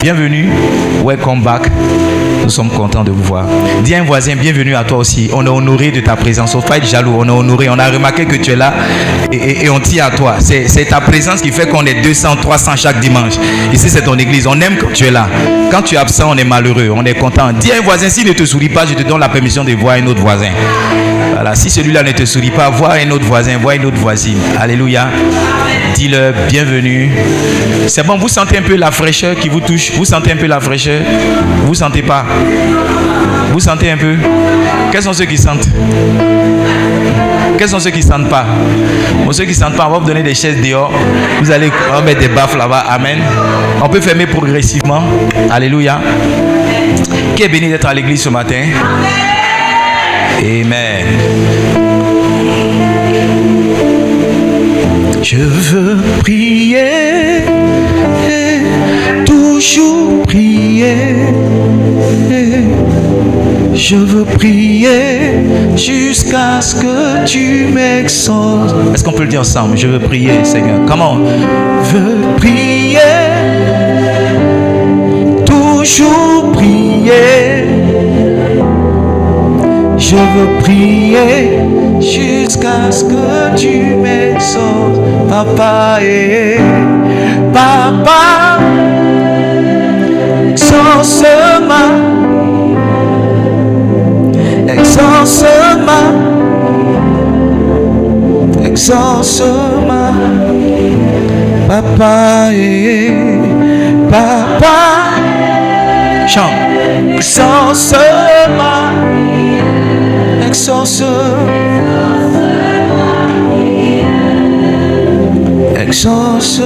Bienvenue, welcome back. Nous sommes contents de vous voir. Dis à un voisin, bienvenue à toi aussi. On est honoré de ta présence. On ne faut pas être jaloux, on est honoré. On a remarqué que tu es là et on tient à toi. C'est ta présence qui fait qu'on est 200, 300 chaque dimanche. Ici, c'est ton église. On aime quand tu es là. Quand tu es absent, on est malheureux, on est content. Dis à un voisin, s'il ne te sourit pas, je te donne la permission de voir un autre voisin. Voilà, si celui-là ne te sourit pas, vois un autre voisin, vois une autre voisine. Alléluia. Dis-leur bienvenue. C'est bon, vous sentez un peu la fraîcheur qui vous touche? Vous sentez un peu la fraîcheur? Vous sentez pas? Vous sentez un peu? Quels sont ceux qui sentent? Quels sont ceux qui ne sentent pas? Pour ceux qui ne sentent pas, on va vous donner des chaises dehors. Vous allez mettre des baffes là-bas. Amen. On peut fermer progressivement. Alléluia. Qui est béni d'être à l'église ce matin? Amen. Je veux prier, toujours prier. Je veux prier jusqu'à ce que tu m'exauces. Est-ce qu'on peut le dire ensemble? Je veux prier, Seigneur. Comment? Je veux prier, toujours prier. Je veux prier jusqu'à ce que tu m'exauces, Papa, Papa, exauce-moi, exauce-moi, exauce-moi, Papa, Papa, chante, exauce-moi. Exauce. Exauce.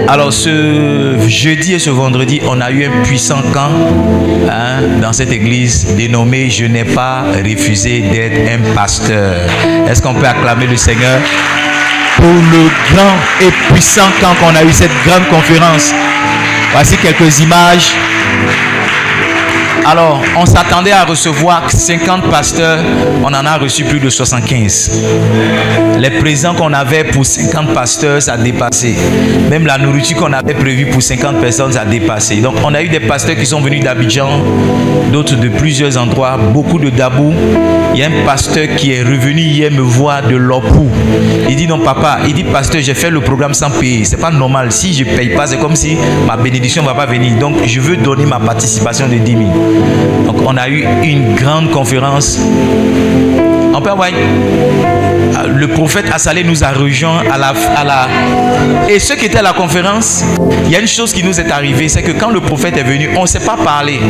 Alors ce jeudi et ce vendredi, on a eu un puissant camp dans cette église dénommé « Je n'ai pas refusé d'être un pasteur ». Est-ce qu'on peut acclamer le Seigneur pour le grand et puissant camp qu'on a eu, cette grande conférence? Voici quelques images. Alors, on s'attendait à recevoir 50 pasteurs, on en a reçu plus de 75. Les présents qu'on avait pour 50 pasteurs, ça a dépassé. Même la nourriture qu'on avait prévue pour 50 personnes, ça a dépassé. Donc, on a eu des pasteurs qui sont venus d'Abidjan, d'autres de plusieurs endroits, beaucoup de Dabou. Il y a un pasteur qui est revenu hier me voir de Lopou. Il dit non papa, il dit pasteur, j'ai fait le programme sans payer. C'est pas normal, si je ne paye pas, c'est comme si ma bénédiction ne va pas venir. Donc, je veux donner ma participation de 10 000. Donc on a eu une grande conférence. On peut envoyer. Le prophète Assalé nous a rejoints à la... Et ceux qui étaient à la conférence, il y a une chose qui nous est arrivée, c'est que quand le prophète est venu, on ne s'est pas parlé.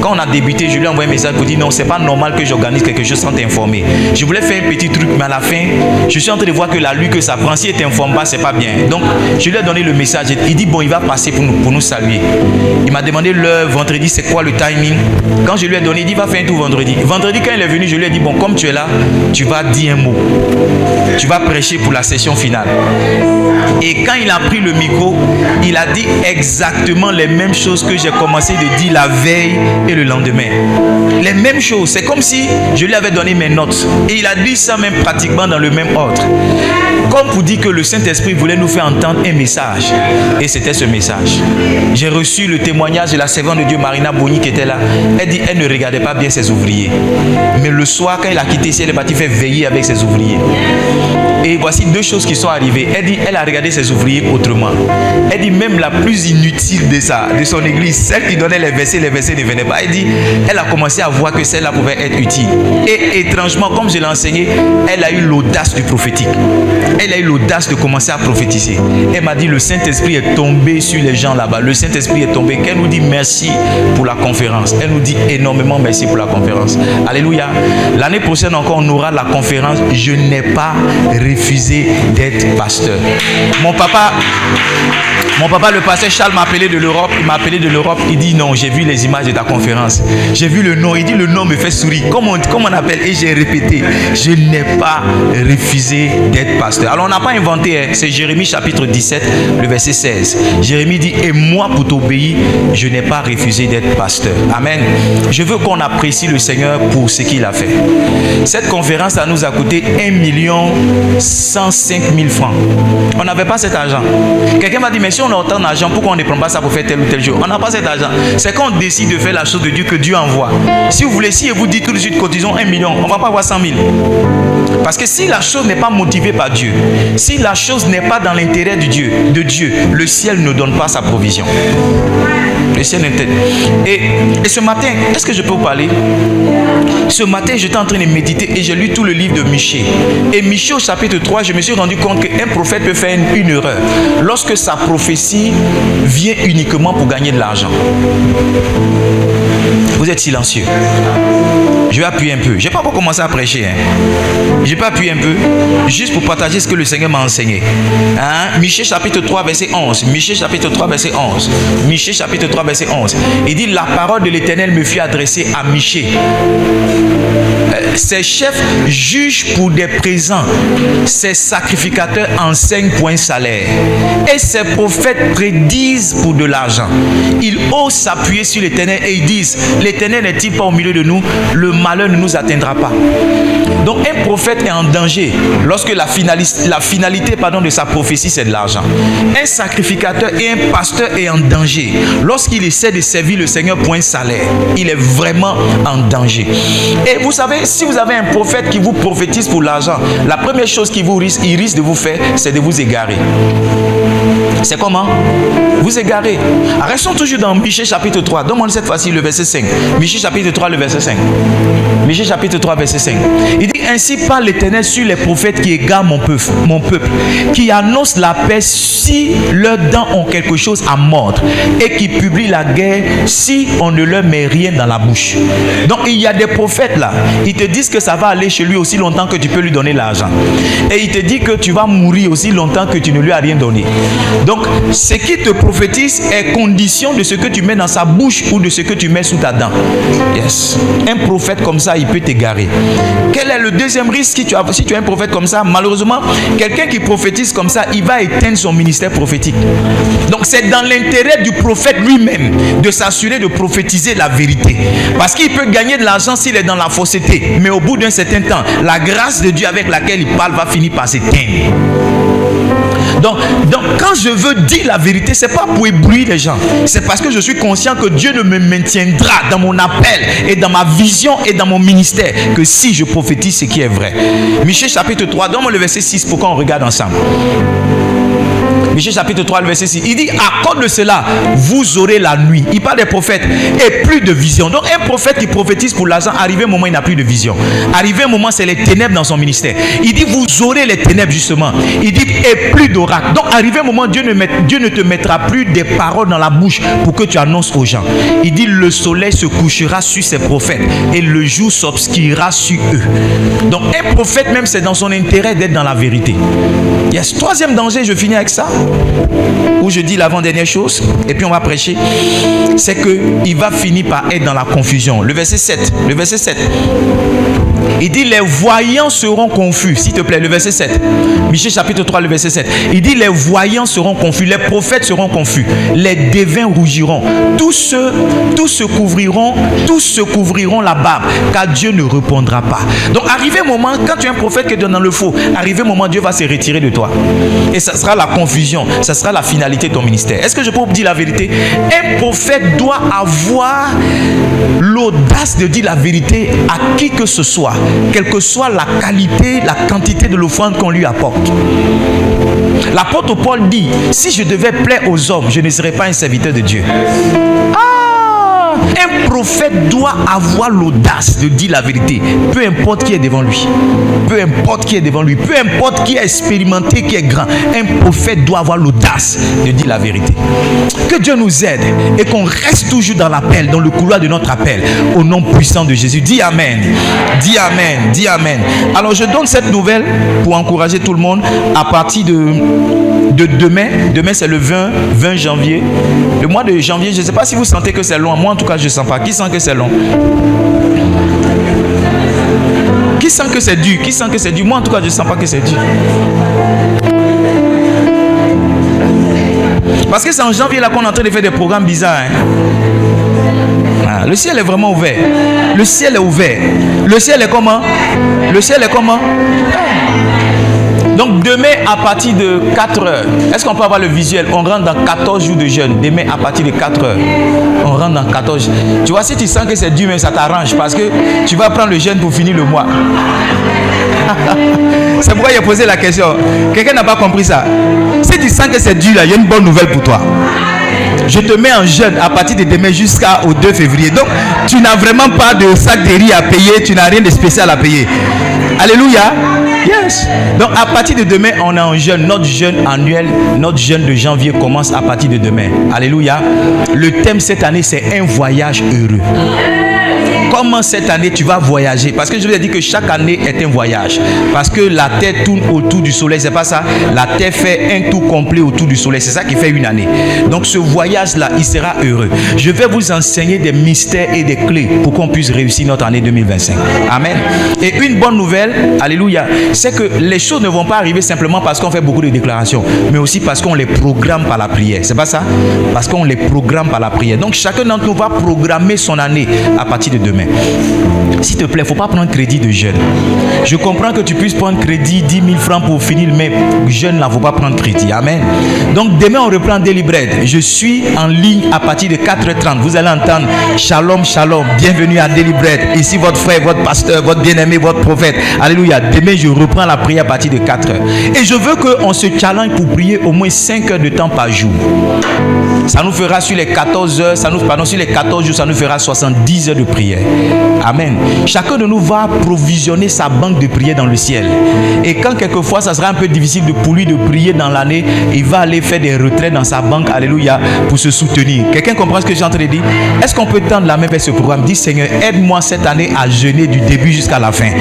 Quand on a débuté, je lui ai envoyé un message pour dire non, c'est pas normal que j'organise quelque chose sans t'informer. Je voulais faire un petit truc, mais à la fin, je suis en train de voir que la lui que ça prend, si il t'informe pas, c'est pas bien. Donc, je lui ai donné le message. Il dit bon, il va passer pour nous saluer. Il m'a demandé l'heure, vendredi, c'est quoi le timing? Quand je lui ai donné, il dit va faire un tour vendredi. Vendredi, quand il est venu, je lui ai dit bon, comme tu es là, tu vas dire un mot. Tu vas prêcher pour la session finale. Et quand il a pris le micro, il a dit exactement les mêmes choses que j'ai commencé de dire la veille et le lendemain. Les mêmes choses. C'est comme si je lui avais donné mes notes. Et il a dit ça même pratiquement dans le même ordre. Comme pour dire que le Saint-Esprit voulait nous faire entendre un message. Et c'était ce message. J'ai reçu le témoignage de la servante de Dieu, Marina Boni, qui était là. Elle dit, elle ne regardait pas bien ses ouvriers. Mais le soir, quand il a quitté ici, elle est partie faire veiller avec ses ouvriers. Et voici deux choses qui sont arrivées. Elle dit, elle a regardé ses ouvriers autrement. Elle dit, même la plus inutile de son église, celle qui donnait les versets ne venait pas. Elle dit, elle a commencé à voir que celle-là pouvait être utile. Et étrangement, comme je l'ai enseigné, elle a eu l'audace du prophétique. Elle a eu l'audace de commencer à prophétiser. Elle m'a dit, le Saint-Esprit est tombé sur les gens là-bas. Le Saint-Esprit est tombé. Elle nous dit merci pour la conférence. Elle nous dit énormément merci pour la conférence. Alléluia. L'année prochaine encore, on aura la conférence. Je n'ai pas refusé d'être pasteur. Mon papa, le pasteur Charles m'a appelé de l'Europe. Il m'a appelé de l'Europe. Il dit non, j'ai vu les images de ta conférence. J'ai vu le nom. Il dit le nom me fait sourire. Comment on appelle? Et j'ai répété, je n'ai pas refusé d'être pasteur. Alors on n'a pas inventé, hein. C'est Jérémie chapitre 17, le verset 16. Jérémie dit, et moi pour t'obéir, je n'ai pas refusé d'être pasteur. Amen. Je veux qu'on apprécie le Seigneur pour ce qu'il a fait. Cette conférence, ça nous a coûté 1,105 000 francs. On n'avait pas cet argent. Quelqu'un m'a dit, mais si on a autant d'argent, pourquoi on ne prend pas ça pour faire tel ou tel jour? On n'a pas cet argent. C'est quand on décide de faire la chose de Dieu que Dieu envoie. Si vous voulez, si vous dites tout de suite, cotisons 1 million, on ne va pas avoir 100 000. Parce que si la chose n'est pas motivée par Dieu, si la chose n'est pas dans l'intérêt de Dieu, le ciel ne donne pas sa provision. Le ciel n'est pas. Et ce matin, est-ce que je peux vous parler? Ce matin, j'étais en train de méditer et j'ai lu tout le livre de Michée. Et Michée au chapitre 3, je me suis rendu compte qu'un prophète peut faire une erreur lorsque sa prophétie vient uniquement pour gagner de l'argent. Vous êtes silencieux. Je vais appuyer un peu. Je n'ai pas encore commencé à prêcher. Je vais appuyer un peu, juste pour partager ce que le Seigneur m'a enseigné. Michée chapitre 3, verset 11. Michée chapitre 3, verset 11. Michée chapitre 3, verset 11. Il dit, la parole de l'Éternel me fut adressée à Michée. Ses chefs jugent pour des présents. Ses sacrificateurs enseignent pour un salaire. Et ses prophètes prédisent pour de l'argent. Ils osent s'appuyer sur l'Éternel et ils disent, l'Éternel n'est-il pas au milieu de nous? Le malheur ne nous atteindra pas. Donc un prophète est en danger lorsque la finalité de sa prophétie, c'est de l'argent. Un sacrificateur et un pasteur est en danger lorsqu'il essaie de servir le Seigneur pour un salaire. Il est vraiment en danger. Et vous savez, si vous avez un prophète qui vous prophétise pour l'argent, la première chose qu'il risque de vous faire, c'est de vous égarer. C'est comment? Vous égarer. Restons toujours dans Michée chapitre 3. Donne-moi cette fois-ci le verset 5. Michée chapitre 3, le verset 5. Michée chapitre 3, verset 5. Il dit, ainsi parle l'Éternel sur les prophètes qui égarent mon peuple, qui annoncent la paix si leurs dents ont quelque chose à mordre, et qui publient la guerre si on ne leur met rien dans la bouche. Donc il y a des prophètes là, ils te disent que ça va aller chez lui aussi longtemps que tu peux lui donner l'argent. Et il te dit que tu vas mourir aussi longtemps que tu ne lui as rien donné. Donc ce qui te prophétise est condition de ce que tu mets dans sa bouche ou de ce que tu mets sous ta dent. Yes. Un prophète comme ça, il peut t'égarer. Quel est le deuxième risque si tu as un prophète comme ça? Malheureusement, quelqu'un qui prophétise comme ça, il va éteindre son ministère prophétique. Donc c'est dans l'intérêt du prophète lui-même de s'assurer de prophétiser la vérité. Parce qu'il peut gagner de l'argent s'il est dans la fausseté. Mais au bout d'un certain temps, la grâce de Dieu avec laquelle il parle va finir par s'éteindre. Donc quand je veux dire la vérité, c'est pas pour éblouir les gens. C'est parce que je suis conscient que Dieu ne me maintiendra dans mon appel et dans ma vision et dans mon ministère que si je prophétise ce qui est vrai. Michée chapitre 3, donne-moi le verset 6 pour qu'on regarde ensemble. Michée chapitre 3, le verset 6. Il dit, à cause de cela, vous aurez la nuit. Il parle des prophètes et plus de vision. Donc un prophète qui prophétise pour l'argent, arrivé un moment, il n'a plus de vision. Arrivé un moment, c'est les ténèbres dans son ministère. Il dit, vous aurez les ténèbres justement. Il dit, et plus d'oracle. Donc arrivé un moment, Dieu ne te mettra plus des paroles dans la bouche pour que tu annonces aux gens. Il dit, le soleil se couchera sur ses prophètes et le jour s'obscurera sur eux. Donc un prophète même, c'est dans son intérêt d'être dans la vérité. Yes. Troisième danger, je finis avec ça, où je dis l'avant-dernière chose, et puis on va prêcher, c'est qu'il va finir par être dans la confusion. Le verset 7. Il dit, les voyants seront confus. S'il te plaît, le verset 7. Michée chapitre 3, le verset 7. Il dit, les voyants seront confus, les prophètes seront confus, les devins rougiront, tous se couvriront la barbe, car Dieu ne répondra pas. Donc arrivé un moment, quand tu es un prophète qui est dans le faux, arrivé un moment, Dieu va se retirer de toi. Et ça sera la confusion, ça sera la finalité de ton ministère. Est-ce que je peux vous dire la vérité? Un prophète doit avoir l'audace de dire la vérité à qui que ce soit, quelle que soit la qualité, la quantité de l'offrande qu'on lui apporte. L'apôtre Paul dit, si je devais plaire aux hommes, je ne serais pas un serviteur de Dieu. Un prophète doit avoir l'audace de dire la vérité, peu importe qui est devant lui. Peu importe qui est devant lui, peu importe qui est expérimenté, qui est grand. Un prophète doit avoir l'audace de dire la vérité. Que Dieu nous aide et qu'on reste toujours dans l'appel, dans le couloir de notre appel, au nom puissant de Jésus. Dis Amen. Dis Amen. Dis Amen. Alors je donne cette nouvelle pour encourager tout le monde à partir de demain. Demain c'est le 20 janvier. Le mois de janvier, je ne sais pas si vous sentez que c'est long. Moi en tout cas je ne sens pas. Qui sent que c'est long? Qui sent que c'est dur? Qui sent que c'est dur? Moi en tout cas je ne sens pas que c'est dur. Parce que c'est en janvier là qu'on est en train de faire des programmes bizarres. Le ciel est vraiment ouvert. Le ciel est ouvert. Le ciel est comment? Le ciel est comment? Donc demain à partir de 4 heures, est-ce qu'on peut avoir le visuel? On rentre dans 14 jours de jeûne. Demain à partir de 4 heures, on rentre dans 14 jours. Tu vois, si tu sens que c'est dur, même ça t'arrange parce que tu vas prendre le jeûne pour finir le mois. C'est pourquoi il a posé la question. Quelqu'un n'a pas compris ça. Si tu sens que c'est dur, là, il y a une bonne nouvelle pour toi. Je te mets en jeûne à partir de demain jusqu'au 2 février. Donc, tu n'as vraiment pas de sac de riz à payer. Tu n'as rien de spécial à payer. Alléluia. Yes. Donc, à partir de demain, on est en jeûne. Notre jeûne annuel, notre jeûne de janvier commence à partir de demain. Alléluia. Le thème cette année, c'est un voyage heureux. Comment cette année tu vas voyager? Parce que je vous ai dit que chaque année est un voyage. Parce que la terre tourne autour du soleil, c'est pas ça? La terre fait un tour complet autour du soleil. C'est ça qui fait une année. Donc ce voyage-là, il sera heureux. Je vais vous enseigner des mystères et des clés pour qu'on puisse réussir notre année 2025. Amen. Et une bonne nouvelle, alléluia, c'est que les choses ne vont pas arriver simplement parce qu'on fait beaucoup de déclarations, mais aussi parce qu'on les programme par la prière. C'est pas ça? Parce qu'on les programme par la prière. Donc chacun d'entre nous va programmer son année à partir de demain. S'il te plaît, il ne faut pas prendre crédit de jeûne. Je comprends que tu puisses prendre crédit 10 000 francs pour finir, mais jeûne là, il ne faut pas prendre crédit. Amen. Donc demain, on reprend Daily Bread. Je suis en ligne à partir de 4h30. Vous allez entendre Shalom, Shalom. Bienvenue à Daily Bread. Ici, votre frère, votre pasteur, votre bien-aimé, votre prophète. Alléluia. Demain, je reprends la prière à partir de 4h. Et je veux qu'on se challenge pour prier au moins 5 heures de temps par jour. Ça nous fera sur les 14 heures, sur les 14 jours, ça nous fera 70 heures de prière. Amen. Chacun de nous va provisionner sa banque de prière dans le ciel. Et quand quelquefois ça sera un peu difficile pour lui de prier dans l'année, il va aller faire des retraits dans sa banque, alléluia, pour se soutenir. Quelqu'un comprend ce que j'ai en train de dire? Est-ce qu'on peut tendre la main vers ce programme? Dis Seigneur, aide-moi cette année à jeûner du début jusqu'à la fin.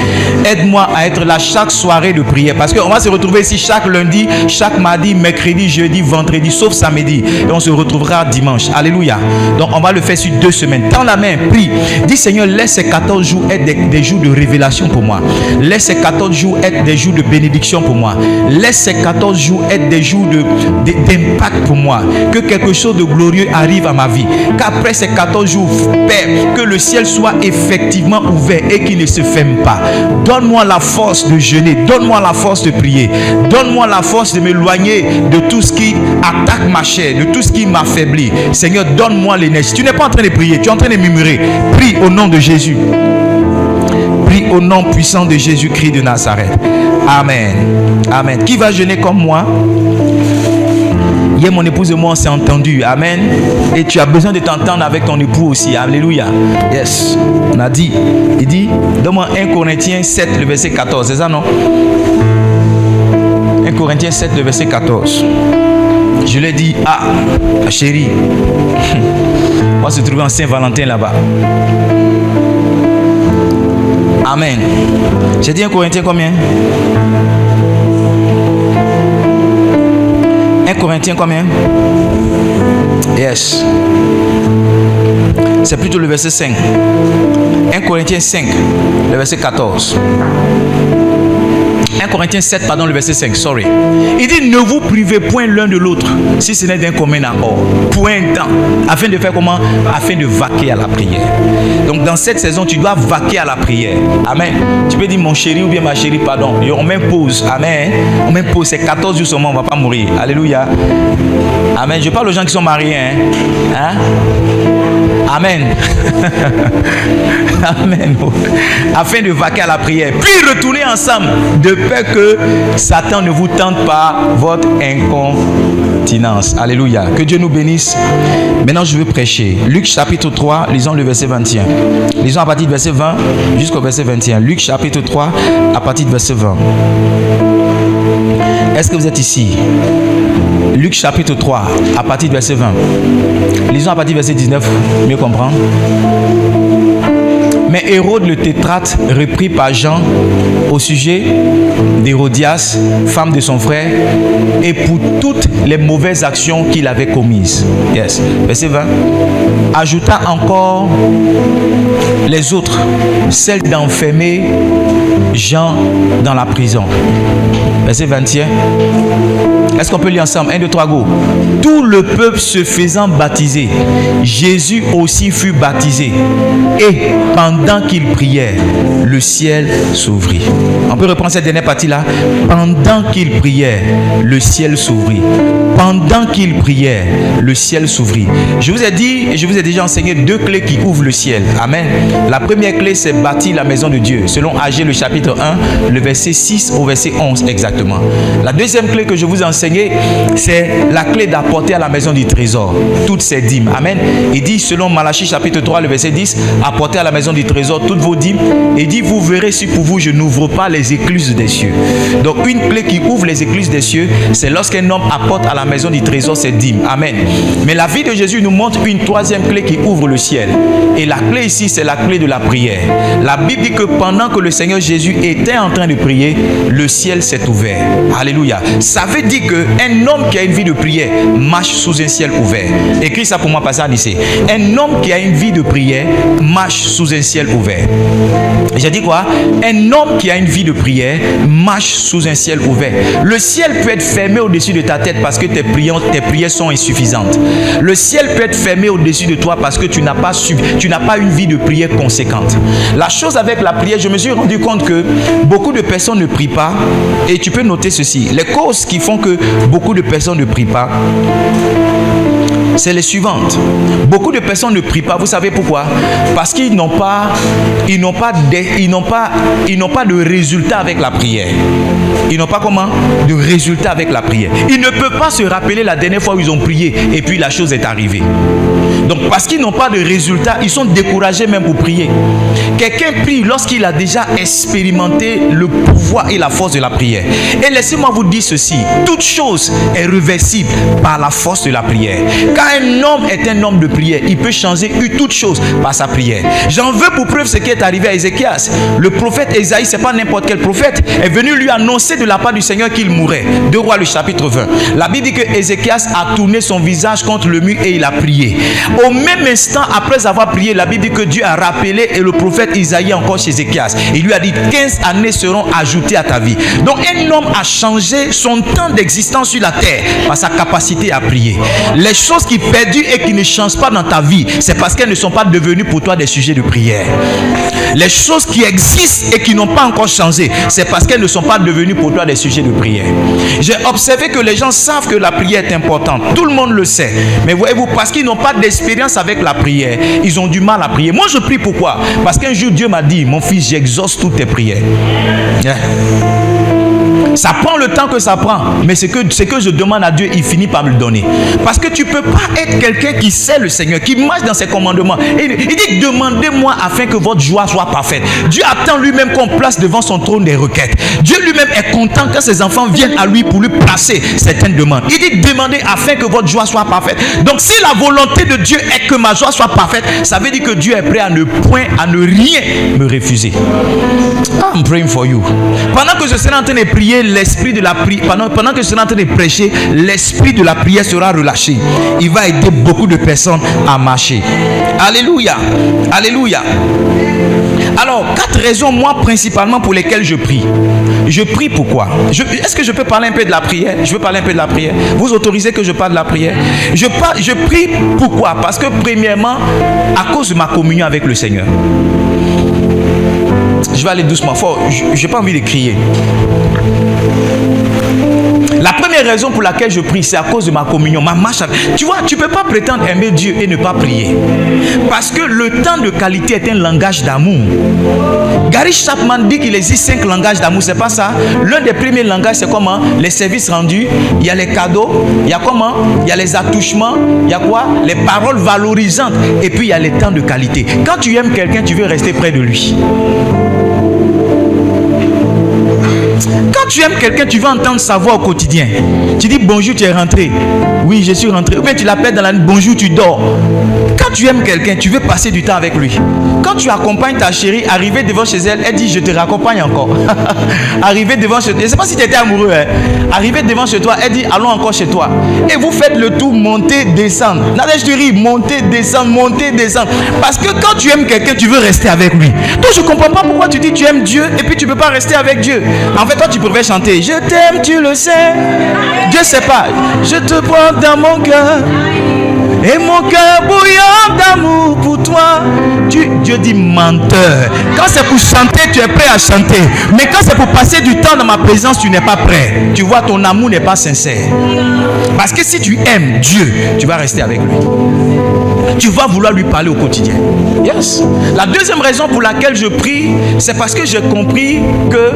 Aide-moi à être là chaque soirée de prière. Parce qu'on va se retrouver ici chaque lundi, chaque mardi, mercredi, jeudi, vendredi, sauf samedi. Et on se retrouvera dimanche. Alléluia. Donc on va le faire sur 2 semaines. Tends la main, prie. Dis Seigneur, laisse ces 14 jours être des jours de révélation pour moi. Laisse ces 14 jours être des jours de bénédiction pour moi. Laisse ces 14 jours être des jours d'impact pour moi. Que quelque chose de glorieux arrive à ma vie. Qu'après ces 14 jours, Père, que le ciel soit effectivement ouvert et qu'il ne se ferme pas. Donne-moi la force de jeûner. Donne-moi la force de prier. Donne-moi la force de m'éloigner de tout ce qui attaque ma chair, de tout ce qui m'affaiblit. Seigneur, donne-moi l'énergie. Tu n'es pas en train de prier, tu es en train de murmurer. Prie au nom de Jésus. Prie au nom puissant de Jésus-Christ de Nazareth. Amen. Amen. Qui va jeûner comme moi? Hier, mon épouse et moi, on s'est entendus. Amen. Et tu as besoin de t'entendre avec ton époux aussi. Alléluia. Yes. On a dit. Il dit, donne-moi 1 Corinthiens 7, le verset 14. C'est ça, non? 1 Corinthiens 7, le verset 14. Je lui ai dit, chérie, on va se trouver en Saint-Valentin là-bas. Amen. J'ai dit 1 Corinthiens combien? 1 Corinthiens combien? Yes. C'est plutôt le verset 5. 1 Corinthiens 5, le verset 14. 1 Corinthiens 7, pardon, le verset 5, sorry. Il dit, ne vous privez point l'un de l'autre, si ce n'est d'un commun accord, pour un temps, afin de faire comment? Afin de vaquer à la prière. Donc dans cette saison, tu dois vaquer à la prière. Amen. Tu peux dire mon chéri ou bien ma chérie, pardon. Et on m'impose. Amen. On m'impose. C'est 14 jours seulement, on ne va pas mourir. Alléluia. Amen. Je parle aux gens qui sont mariés. Hein? Amen. Amen. Afin de vaquer à la prière. Puis retourner ensemble, de peur que Satan ne vous tente par votre incontinence. Alléluia. Que Dieu nous bénisse. Maintenant, je veux prêcher. Luc chapitre 3, lisons le verset 21. Lisons à partir du verset 20 jusqu'au verset 21. Luc chapitre 3, à partir du verset 20. Est-ce que vous êtes ici? Luc chapitre 3, à partir du verset 20. Lisons à partir du verset 19, mieux comprendre. Mais Hérode le tétrarque, repris par Jean au sujet d'Hérodias, femme de son frère, et pour toutes les mauvaises actions qu'il avait commises. Yes. Verset 20. Ajouta encore les autres, celle d'enfermer Jean dans la prison. Verset 21. Est-ce qu'on peut lire ensemble? 1, 2, 3, go. Tout le peuple se faisant baptiser, Jésus aussi fut baptisé. Et pendant qu'il priait, le ciel s'ouvrit. On peut reprendre cette dernière partie-là. Pendant qu'il priait, le ciel s'ouvrit. Pendant qu'il priait, le ciel s'ouvrit. Je vous ai dit et je vous ai déjà enseigné 2 clés qui ouvrent le ciel. Amen. La première clé, c'est bâtir la maison de Dieu. Selon Agé, le chapitre 1, le verset 6 au verset 11 exactement. La deuxième clé que je vous ai enseignée, c'est la clé d'apporter à la maison du trésor toutes ces dîmes. Amen. Il dit, selon Malachie chapitre 3, le verset 10, apportez à la maison du trésor toutes vos dîmes. Et dit, vous verrez si pour vous je n'ouvre pas les écluses des cieux. Donc une clé qui ouvre les écluses des cieux, c'est lorsqu'un homme apporte à la maison du trésor ses dîmes. Amen. Mais la vie de Jésus nous montre une troisième clé qui ouvre le ciel. Et la clé ici, c'est la clé de la prière. La Bible dit que pendant que le Seigneur Jésus était en train de prier, le ciel s'est ouvert. Alléluia. Ça veut dire qu'un homme qui a une vie de prière marche sous un ciel ouvert. Écris ça pour moi, pasteur ici. Un homme qui a une vie de prière marche sous un ciel ouvert. J'ai dit quoi? Un homme qui a une vie de prière marche sous un ciel ouvert. Le ciel peut être fermé au-dessus de ta tête parce que tes prières sont insuffisantes. Le ciel peut être fermé au-dessus de toi parce que tu n'as pas une vie de prière conséquente. La chose avec la prière, je me suis rendu compte que beaucoup de personnes ne prient pas. Et tu peux noter ceci. Les causes qui font que beaucoup de personnes ne prient pas, c'est les suivantes. Beaucoup de personnes ne prient pas. Vous savez pourquoi? Parce qu'ils n'ont pas de résultat avec la prière. Ils n'ont pas comment? De résultat avec la prière. Ils ne peuvent pas se rappeler la dernière fois où ils ont prié et puis la chose est arrivée. Donc parce qu'ils n'ont pas de résultat, ils sont découragés même pour prier. Quelqu'un prie lorsqu'il a déjà expérimenté le pouvoir et la force de la prière. Et laissez-moi vous dire ceci, toute chose est réversible par la force de la prière. Quand un homme est un homme de prière, il peut changer toute chose par sa prière. J'en veux pour preuve ce qui est arrivé à Ézéchias. Le prophète Ésaïe, c'est pas n'importe quel prophète, est venu lui annoncer de la part du Seigneur qu'il mourrait. 2 Rois le chapitre 20. La Bible dit que Ézéchias a tourné son visage contre le mur et il a prié. Au même instant, après avoir prié, la Bible dit que Dieu a rappelé et le prophète Isaïe encore chez Ézéchias. Il lui a dit 15 années seront ajoutées à ta vie. Donc un homme a changé son temps d'existence sur la terre par sa capacité à prier. Les choses qui perdurent et qui ne changent pas dans ta vie, c'est parce qu'elles ne sont pas devenues pour toi des sujets de prière. Les choses qui existent et qui n'ont pas encore changé, c'est parce qu'elles ne sont pas devenues pour toi des sujets de prière. J'ai observé que les gens savent que la prière est importante. Tout le monde le sait. Mais voyez-vous, parce qu'ils n'ont pas d'expérience avec la prière, ils ont du mal à prier. Moi, je prie pourquoi? Parce qu'un jour, Dieu m'a dit, mon fils, j'exauce toutes tes prières. Yeah. Ça prend le temps que ça prend, mais ce que je demande à Dieu, il finit par me le donner. Parce que tu ne peux pas être quelqu'un qui sait le Seigneur, qui marche dans ses commandements. Il dit, demandez-moi afin que votre joie soit parfaite. Dieu attend lui-même qu'on place devant son trône des requêtes. Dieu lui-même est content quand ses enfants viennent à lui pour lui placer certaines demandes. Il dit, demandez afin que votre joie soit parfaite. Donc si la volonté de Dieu est que ma joie soit parfaite, ça veut dire que Dieu est prêt à ne rien me refuser. I'm praying for you. Pendant que je serai en train de prier, l'esprit de la prière, pendant que je serai en train de prêcher, l'esprit de la prière sera relâché. Il va aider beaucoup de personnes à marcher. Alléluia. Alléluia. Alors, 4 raisons, moi, principalement, pour lesquelles je prie. Je prie pourquoi? Est-ce que je peux parler un peu de la prière? Je veux parler un peu de la prière. Vous autorisez que je parle de la prière? Je prie pourquoi? Parce que, premièrement, à cause de ma communion avec le Seigneur. Je vais aller doucement, fort. Je n'ai pas envie de crier. La première raison pour laquelle je prie, c'est à cause de ma communion, ma marche. Tu vois, tu ne peux pas prétendre aimer Dieu et ne pas prier. Parce que le temps de qualité est un langage d'amour. Gary Chapman dit qu'il existe 5 langages d'amour, c'est pas ça? L'un des premiers langages, c'est comment? Les services rendus, il y a les cadeaux, il y a comment? Il y a les attouchements, il y a quoi? Les paroles valorisantes, et puis il y a les temps de qualité. Quand tu aimes quelqu'un, tu veux rester près de lui. Quand tu aimes quelqu'un, tu veux entendre sa voix au quotidien. Tu dis bonjour, tu es rentré. Oui, je suis rentré. Ou bien tu l'appelles dans la nuit, bonjour, tu dors. Quand tu aimes quelqu'un, tu veux passer du temps avec lui. Quand tu accompagnes ta chérie, arriver devant chez elle, elle dit je te raccompagne encore. Arriver devant chez toi, je ne sais pas si tu étais amoureux. Arriver devant chez toi, elle dit allons encore chez toi. Et vous faites le tour, monter, descendre. Nadège te rit, monter, descendre, monter, descendre. Parce que quand tu aimes quelqu'un, tu veux rester avec lui. Donc je ne comprends pas pourquoi tu dis tu aimes Dieu et puis tu ne peux pas rester avec Dieu. En fait, toi tu pouvait chanter. Je t'aime, tu le sais. Dieu sait pas. Je te porte dans mon cœur. Et mon cœur bouillant d'amour pour toi. Dieu dit menteur. Quand c'est pour chanter, tu es prêt à chanter. Mais quand c'est pour passer du temps dans ma présence, tu n'es pas prêt. Tu vois, ton amour n'est pas sincère. Parce que si tu aimes Dieu, tu vas rester avec lui. Tu vas vouloir lui parler au quotidien. Yes. La deuxième raison pour laquelle je prie, c'est parce que j'ai compris que,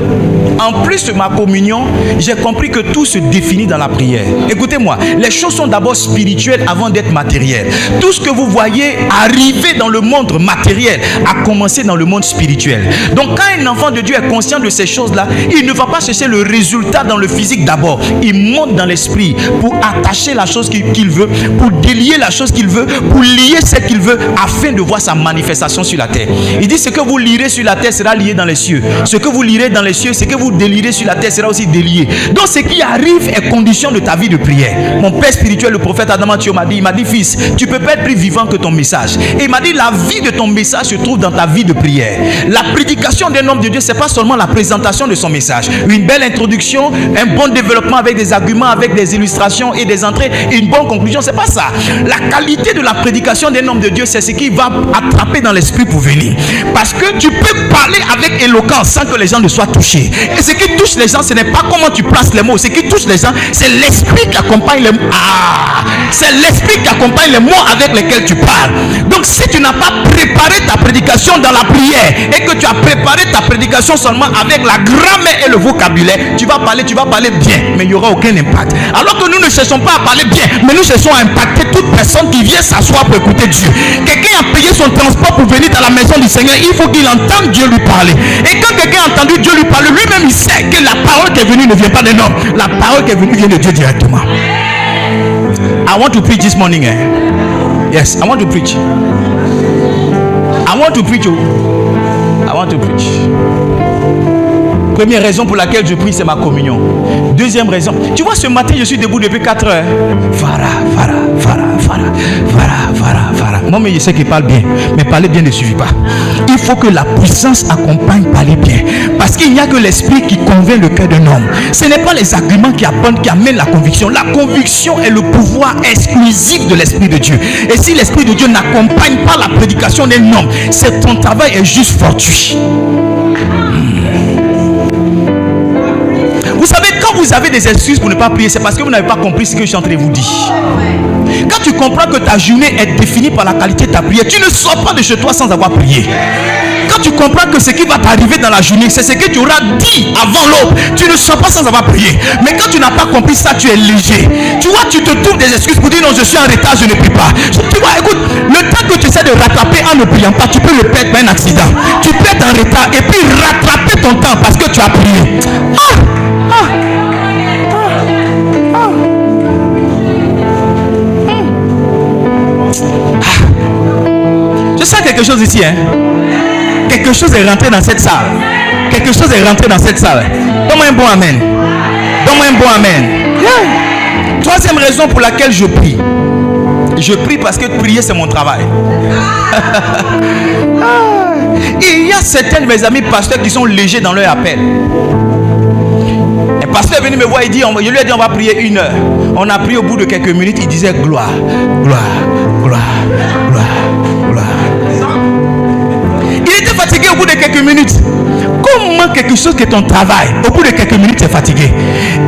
en plus de ma communion, j'ai compris que tout se définit dans la prière. Écoutez-moi, les choses sont d'abord spirituelles avant d'être matérielles. Tout ce que vous voyez arriver dans le monde matériel a commencé dans le monde spirituel. Donc quand un enfant de Dieu est conscient de ces choses-là, il ne va pas chercher le résultat dans le physique d'abord. Il monte dans l'esprit pour attacher la chose qu'il veut, pour délier la chose qu'il veut, pour lier ce qu'il veut afin de voir sa manifestation sur la terre. Il dit ce que vous lirez sur la terre sera lié dans les cieux. Ce que vous lirez dans les cieux, ce que vous délirez sur la terre sera aussi délié. Donc ce qui arrive est condition de ta vie de prière. Mon père spirituel, le prophète Adam Thio il m'a dit fils, tu peux pas être plus vivant que ton message. Et il m'a dit la vie de ton message se trouve dans ta vie de prière. La prédication d'un homme de Dieu, c'est pas seulement la présentation de son message. Une belle introduction, un bon développement avec des arguments, avec des illustrations et des entrées, et une bonne conclusion, c'est pas ça. La qualité de la prédication d'un homme de Dieu, c'est ce qui va attraper dans l'esprit pour venir. Parce que tu peux parler avec éloquence sans que les gens ne soient touchés. Et ce qui touche les gens, ce n'est pas comment tu places les mots. Ce qui touche les gens, c'est l'esprit qui accompagne les mots. C'est l'esprit qui accompagne les mots avec lesquels tu parles. Donc si tu n'as pas préparé ta prédication dans la prière et que tu as préparé ta prédication seulement avec la grammaire et le vocabulaire, tu vas parler bien, mais il n'y aura aucun impact. Alors que nous ne cherchons pas à parler bien, mais nous cherchons à impacter toute personne qui vient s'asseoir pour écouter Dieu. Quelqu'un a payé son transport pour venir dans la maison du Seigneur, il faut qu'il entende Dieu lui parler. Et quand quelqu'un a entendu Dieu lui parler, lui-même il sait que la parole qui est venue ne vient pas d'un homme. La parole qui est venue vient de Dieu directement. I want to preach this morning. Yes, I want to preach. I want to preach. I want to preach. Première raison pour laquelle je prie, c'est ma communion. Deuxième raison, tu vois, ce matin, je suis debout depuis 4 heures. Fara. Moi, mais je sais qu'il parle bien, mais parler bien ne suffit pas. Il faut que la puissance accompagne parler bien. Parce qu'il n'y a que l'esprit qui convainc le cœur d'un homme. Ce n'est pas les arguments qui amènent la conviction. La conviction est le pouvoir exclusif de l'esprit de Dieu. Et si l'esprit de Dieu n'accompagne pas la prédication d'un homme, ton travail est juste fortuit. Vous savez, quand vous avez des excuses pour ne pas prier, c'est parce que vous n'avez pas compris ce que je suis en train de vous dire. Quand tu comprends que ta journée est définie par la qualité de ta prière, tu ne sors pas de chez toi sans avoir prié. Quand tu comprends que ce qui va t'arriver dans la journée, c'est ce que tu auras dit avant l'aube, tu ne sors pas sans avoir prié. Mais quand tu n'as pas compris ça, tu es léger. Tu vois, tu te trouves des excuses pour dire non, je suis en retard, je ne prie pas. Tu vois, écoute, le temps que tu essaies de rattraper en ne priant pas, tu peux le perdre par un accident. Tu peux être en retard et puis rattraper ton temps parce que tu as prié. Je sens quelque chose ici, hein. Quelque chose est rentré dans cette salle. Quelque chose est rentré dans cette salle. Donne-moi un bon amen. Donne-moi un bon amen. Yeah. Troisième raison pour laquelle je prie. Je prie parce que prier c'est mon travail. Il y a certains de mes amis pasteurs qui sont légers dans leur appel. Un pasteur est venu me voir, il dit, je lui ai dit on va prier 1 heure. On a prié au bout de quelques minutes, il disait gloire, gloire, gloire, gloire, gloire. Il était fatigué au bout de quelques minutes. Comment quelque chose qui est ton travail, au bout de quelques minutes, tu es fatigué?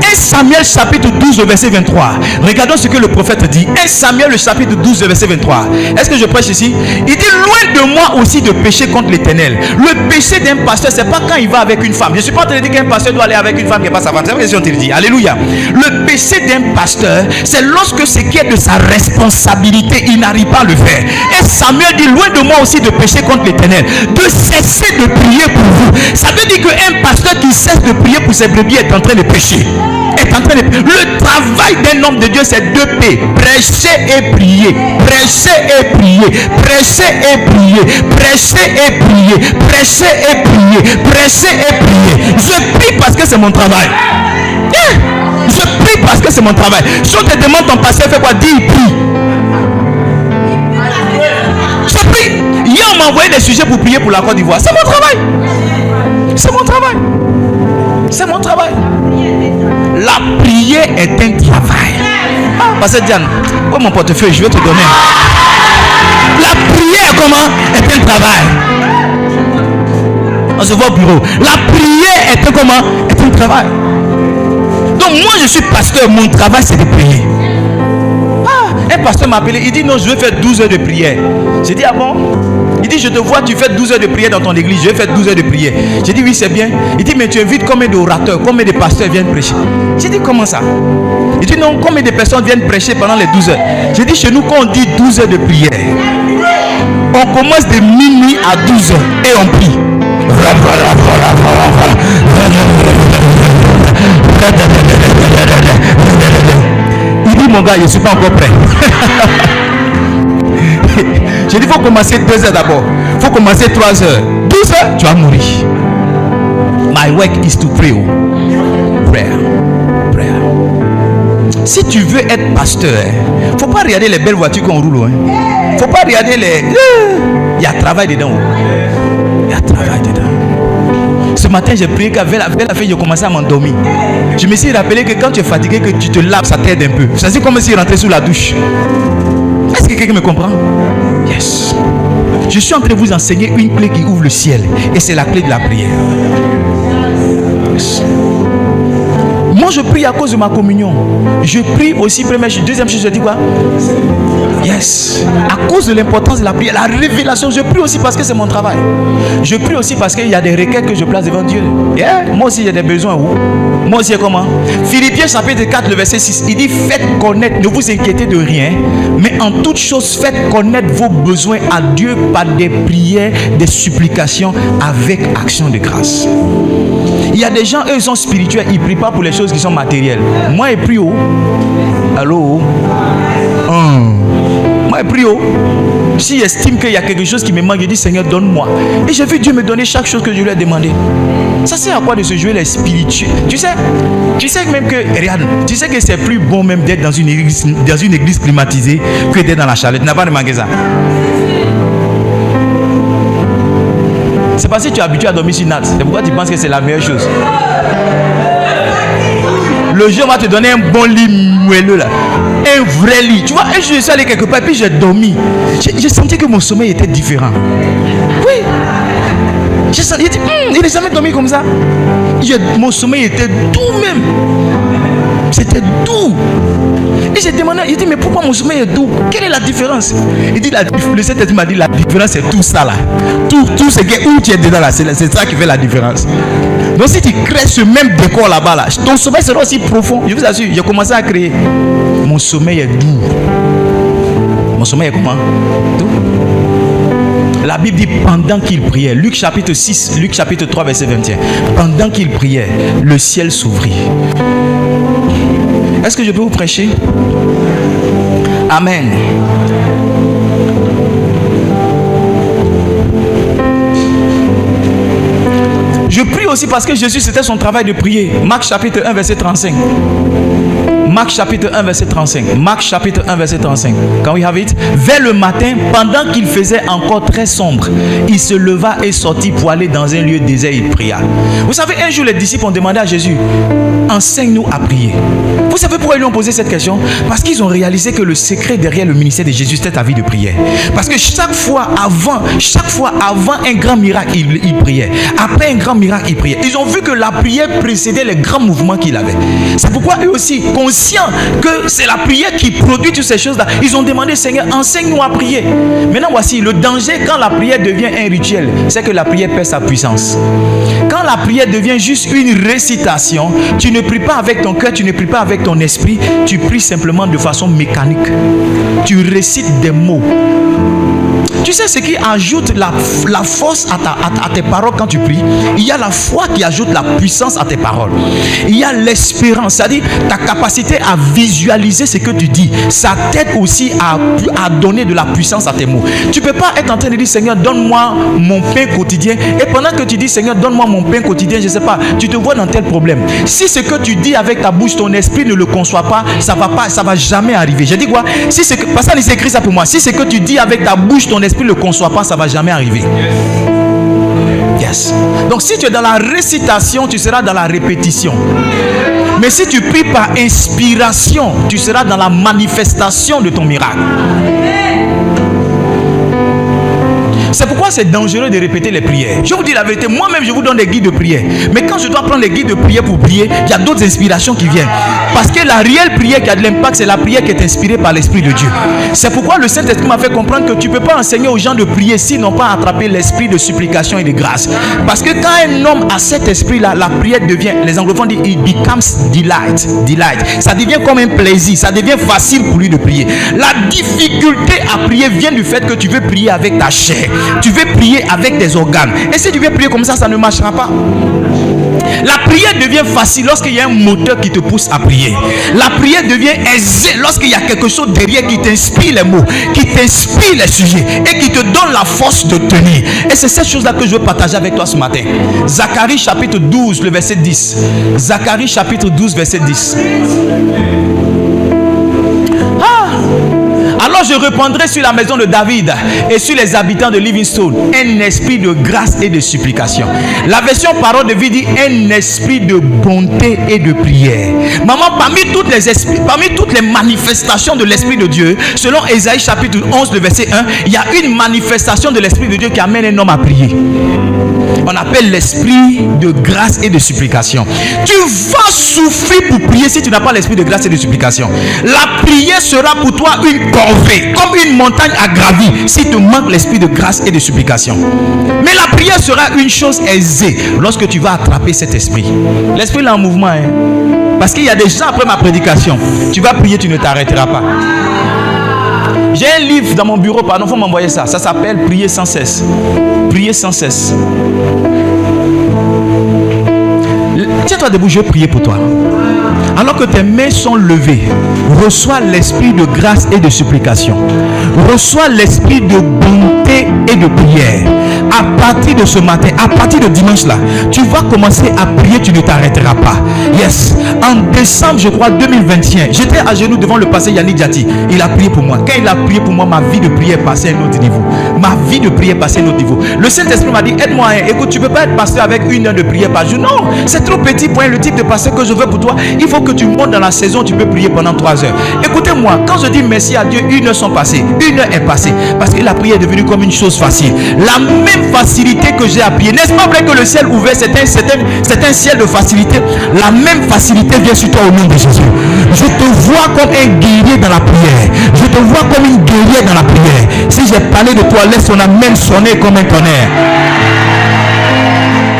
1 Samuel chapitre 12, verset 23. Regardons ce que le prophète dit. 1 Samuel le chapitre 12, verset 23. Est-ce que je prêche ici? Il dit, loin de moi aussi de pécher contre l'Éternel. Le péché d'un pasteur, c'est pas quand il va avec une femme. Je ne suis pas en train de dire qu'un pasteur doit aller avec une femme qui n'est pas sa femme. C'est ce que je suis en train de dire. Alléluia. Le péché d'un pasteur, c'est lorsque ce qui est de sa responsabilité, il n'arrive pas à le faire. Et Samuel dit, loin de moi aussi de pécher contre l'Éternel, de cesser de prier pour vous. Ça veut dire qu'un pasteur qui cesse de prier pour ses brebis est en train de pécher. Le travail d'un homme de Dieu, c'est 2 P. Prêcher et prier. Prêcher et prier. Prêcher et prier. Prêcher et prier. Prêcher et prier. Prêcher et prier. Je prie parce que c'est mon travail. Je prie parce que c'est mon travail. Si on te demande ton pasteur fait quoi, dis il prie. Je prie. Hier on m'a envoyé des sujets pour prier pour la Côte d'Ivoire. C'est mon travail. C'est mon travail. C'est mon travail. La prière est un travail. Ah, Pasteur Diane, oh mon portefeuille, je vais te donner. La prière, comment? Est un travail. On se voit au bureau. La prière est un comment? Est un travail. Donc moi je suis pasteur, mon travail c'est de prier. Un pasteur m'a appelé, il dit non, je vais faire 12 heures de prière. J'ai dit ah bon? Il dit je te vois, tu fais 12 heures de prière dans ton église, je vais faire 12 heures de prière. J'ai dit oui, c'est bien. Il dit mais tu invites combien d'orateurs, combien de pasteurs viennent prêcher? J'ai dit comment ça? Il dit non, combien de personnes viennent prêcher pendant les 12 heures? J'ai dit chez nous quand on dit 12 heures de prière, on commence de minuit à 12 heures et on prie. Il dit mon gars, je ne suis pas encore prêt. J'ai dit il faut commencer 2 heures d'abord. Il faut commencer 3 heures. 12 heures, tu vas mourir. My work is to pray. Prayer. Prayer. Si tu veux être pasteur, il ne faut pas regarder les belles voitures qu'on roule. Il ne faut pas regarder les... Il y a travail dedans. Il y a travail dedans. Ce matin, j'ai prié qu'avec la fin, j'ai commencé à m'endormir. Je me suis rappelé que quand tu es fatigué, que tu te laves, ça t'aide un peu. C'est comme si rentrer sous la douche. Est-ce que quelqu'un me comprend? Yes. Je suis en train de vous enseigner une clé qui ouvre le ciel. Et c'est la clé de la prière. Yes. Moi, je prie à cause de ma communion. Je prie aussi, première chose. Deuxième chose, je dis quoi? Yes. À cause de l'importance de la prière, la révélation, je prie aussi parce que c'est mon travail. Je prie aussi parce qu'il y a des requêtes que je place devant Dieu. Yeah. Moi aussi, il y a des besoins. Où? Moi aussi, comment? Philippiens chapitre 4, le verset 6, il dit faites connaître, ne vous inquiétez de rien, mais en toute chose, faites connaître vos besoins à Dieu par des prières, des supplications avec action de grâce. Il y a des gens, eux, ils sont spirituels, ils ne prient pas pour les choses qui sont matérielles. Moi, je prie. Allô? Moi, je prie. Si j'estime qu'il y a quelque chose qui me manque, je dis Seigneur, donne-moi. Et j'ai vu Dieu me donner chaque chose que je lui ai demandé. Ça sert à quoi de se jouer les spirituels? Tu sais même que, regarde, tu sais que c'est plus bon même d'être dans une église climatisée que d'être dans la chaleur. Tu n'as pas remarqué ça? C'est parce que tu es habitué à dormir sur natte. C'est pourquoi tu penses que c'est la meilleure chose. Le jour, on va te donner un bon lit moelleux là. Un vrai lit. Tu vois, un jour, je suis allé quelque part et puis j'ai dormi. J'ai senti que mon sommeil était différent. Oui. J'ai senti, il n'est jamais dormi comme ça. Mon sommeil était doux même. C'était doux. Et j'ai demandé, il dit, mais pourquoi mon sommeil est doux? Quelle est la différence? Il dit, le Saint-Esprit m'a dit, la différence c'est tout ça là. Tout ce que où tu es dedans là, c'est ça qui fait la différence. Donc si tu crées ce même décor là-bas là, ton sommeil sera aussi profond. Je vous assure, j'ai commencé à créer. Mon sommeil est doux. Mon sommeil est comment? Doux. La Bible dit pendant qu'il priait, Luc chapitre 6, Luc chapitre 3 verset 21. Pendant qu'il priait, le ciel s'ouvrit. Est-ce que je peux vous prêcher? Amen. Je prie aussi parce que Jésus, c'était son travail de prier. Marc chapitre 1 verset 35. Marc chapitre 1 verset 35. Marc chapitre 1 verset 35. Can we have it? Vers le matin, pendant qu'il faisait encore très sombre, il se leva et sortit pour aller dans un lieu désert. Il pria. Vous savez, un jour les disciples ont demandé à Jésus, enseigne-nous à prier. Vous savez pourquoi ils lui ont posé cette question? Parce qu'ils ont réalisé que le secret derrière le ministère de Jésus, c'était la vie de prière. Parce que chaque fois avant un grand miracle, il priait. Après un grand miracle, il priait. Ils ont vu que la prière précédait les grands mouvements qu'il avait. C'est pourquoi eux aussi, conscients que c'est la prière qui produit toutes ces choses-là, ils ont demandé, Seigneur, enseigne-nous à prier. Maintenant, voici le danger quand la prière devient un rituel, c'est que la prière perd sa puissance. Quand la prière devient juste une récitation, tu ne pries pas avec ton cœur, tu ne pries pas avec ton esprit, tu pries simplement de façon mécanique. Tu récites des mots. Tu sais ce qui ajoute la force à tes paroles quand tu pries? Il y a la foi qui ajoute la puissance à tes paroles. Il y a l'espérance, c'est-à-dire ta capacité à visualiser ce que tu dis. Ça t'aide aussi à donner de la puissance à tes mots. Tu ne peux pas être en train de dire, Seigneur, donne-moi mon pain quotidien. Et pendant que tu dis, Seigneur, donne-moi mon pain quotidien, je ne sais pas, tu te vois dans tel problème. Si ce que tu dis avec ta bouche, ton esprit ne le conçoit pas, ça va jamais arriver. Je dis quoi? Si c'est que, parce que ça écrit ça pour moi. Si ce que tu dis avec ta bouche, ton esprit ne le conçoit pas, ça ne va jamais arriver. Yes. Yes. Donc si tu es dans la récitation, tu seras dans la répétition. Mais si tu pries par inspiration, tu seras dans la manifestation de ton miracle. C'est pourquoi c'est dangereux de répéter les prières. Je vous dis la vérité, moi-même je vous donne des guides de prière. Mais quand je dois prendre les guides de prière pour prier, il y a d'autres inspirations qui viennent. Parce que la réelle prière qui a de l'impact, c'est la prière qui est inspirée par l'Esprit de Dieu. C'est pourquoi le Saint-Esprit m'a fait comprendre que tu ne peux pas enseigner aux gens de prier s'ils n'ont pas attrapé l'esprit de supplication et de grâce. Parce que quand un homme a cet esprit-là, la prière devient, les anglophones disent, it becomes delight. Ça devient comme un plaisir, ça devient facile pour lui de prier. La difficulté à prier vient du fait que tu veux prier avec ta chair. Tu veux prier avec des organes. Et si tu veux prier comme ça, ça ne marchera pas. La prière devient facile lorsqu'il y a un moteur qui te pousse à prier. La prière devient aisée lorsqu'il y a quelque chose derrière qui t'inspire les mots, qui t'inspire les sujets et qui te donne la force de tenir. Et c'est cette chose-là que je veux partager avec toi ce matin. Zacharie chapitre 12, le verset 10. Zacharie chapitre 12, verset 10. Alors je répandrai sur la maison de David et sur les habitants de Livingstone un esprit de grâce et de supplication. La version parole de vie dit un esprit de bonté et de prière. Maman, parmi toutes les manifestations de l'Esprit de Dieu, selon Ésaïe chapitre 11, le verset 1, il y a une manifestation de l'Esprit de Dieu qui amène un homme à prier. On appelle l'esprit de grâce et de supplication. Tu vas souffrir pour prier si tu n'as pas l'esprit de grâce et de supplication. La prière sera pour toi une corvée, comme une montagne à gravir, si tu manques l'esprit de grâce et de supplication. Mais la prière sera une chose aisée lorsque tu vas attraper cet esprit. L'esprit est en mouvement, hein? Parce qu'il y a des gens après ma prédication, tu vas prier, tu ne t'arrêteras pas. J'ai un livre dans mon bureau, pardon, il faut m'envoyer ça. Ça s'appelle Prier sans cesse. Prier sans cesse. Tiens-toi debout, je vais prier pour toi. Alors que tes mains sont levées, reçois l'esprit de grâce et de supplication. Reçois l'esprit de bonté et de prière. À partir de ce matin, à partir de dimanche là, tu vas commencer à prier, tu ne t'arrêteras pas. Yes. En décembre, je crois, 2021, j'étais à genoux devant le pasteur Yannick Diati. Il a prié pour moi. Quand il a prié pour moi, ma vie de prière passait à un autre niveau. Ma vie de prière passait à un autre niveau. Le Saint-Esprit m'a dit, aide-moi, hein. Écoute, tu ne peux pas être pasteur avec 1 heure de prière par jour. Non, c'est trop petit pour le type de pasteur que je veux pour toi. Il faut que tu montes dans la saison, tu peux prier pendant 3 heures. Écoutez-moi, quand je dis merci à Dieu, 1 heure sont passées. 1 heure est passée. Parce que la prière est devenue comme une chose facile. La même facilité que j'ai à prier. N'est-ce pas vrai que le ciel ouvert, c'est un ciel de facilité? La même facilité vient sur toi au nom de Jésus. Je te vois comme un guerrier dans la prière. Je te vois comme une guerrière dans la prière. Si j'ai parlé de toi, laisse ton amen sonner comme un tonnerre.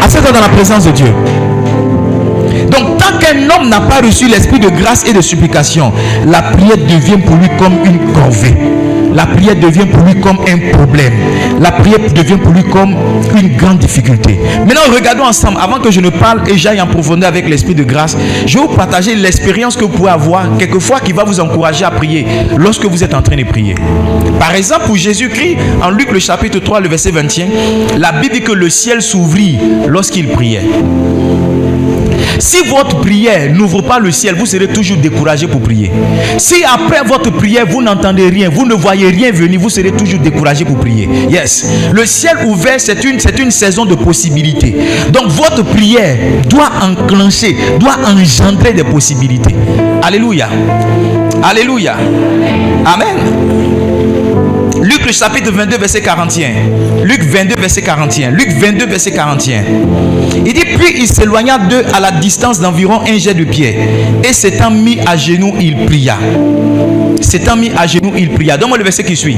Assieds-toi dans la présence de Dieu. Donc tant qu'un homme n'a pas reçu l'esprit de grâce et de supplication, la prière devient pour lui comme une corvée. La prière devient pour lui comme un problème. La prière devient pour lui comme une grande difficulté. Maintenant, regardons ensemble, avant que je ne parle et j'aille en profondeur avec l'esprit de grâce, je vais vous partager l'expérience que vous pouvez avoir quelquefois qui va vous encourager à prier lorsque vous êtes en train de prier. Par exemple, pour Jésus-Christ, en Luc le chapitre 3, le verset 21, la Bible dit que le ciel s'ouvrit lorsqu'il priait. Si votre prière n'ouvre pas le ciel, vous serez toujours découragé pour prier. Si après votre prière, vous n'entendez rien, vous ne voyez rien venir, vous serez toujours découragé pour prier. Yes. Le ciel ouvert, c'est une saison de possibilités. Donc votre prière doit enclencher, doit engendrer des possibilités. Alléluia. Alléluia. Amen. Luc le chapitre 22 verset 41. Luc 22 verset 41. Luc 22 verset 41. Il dit, puis il s'éloigna d'eux à la distance d'environ un jet de pierre. Et s'étant mis à genoux, il pria. S'étant mis à genoux, il pria. Donne-moi le verset qui suit.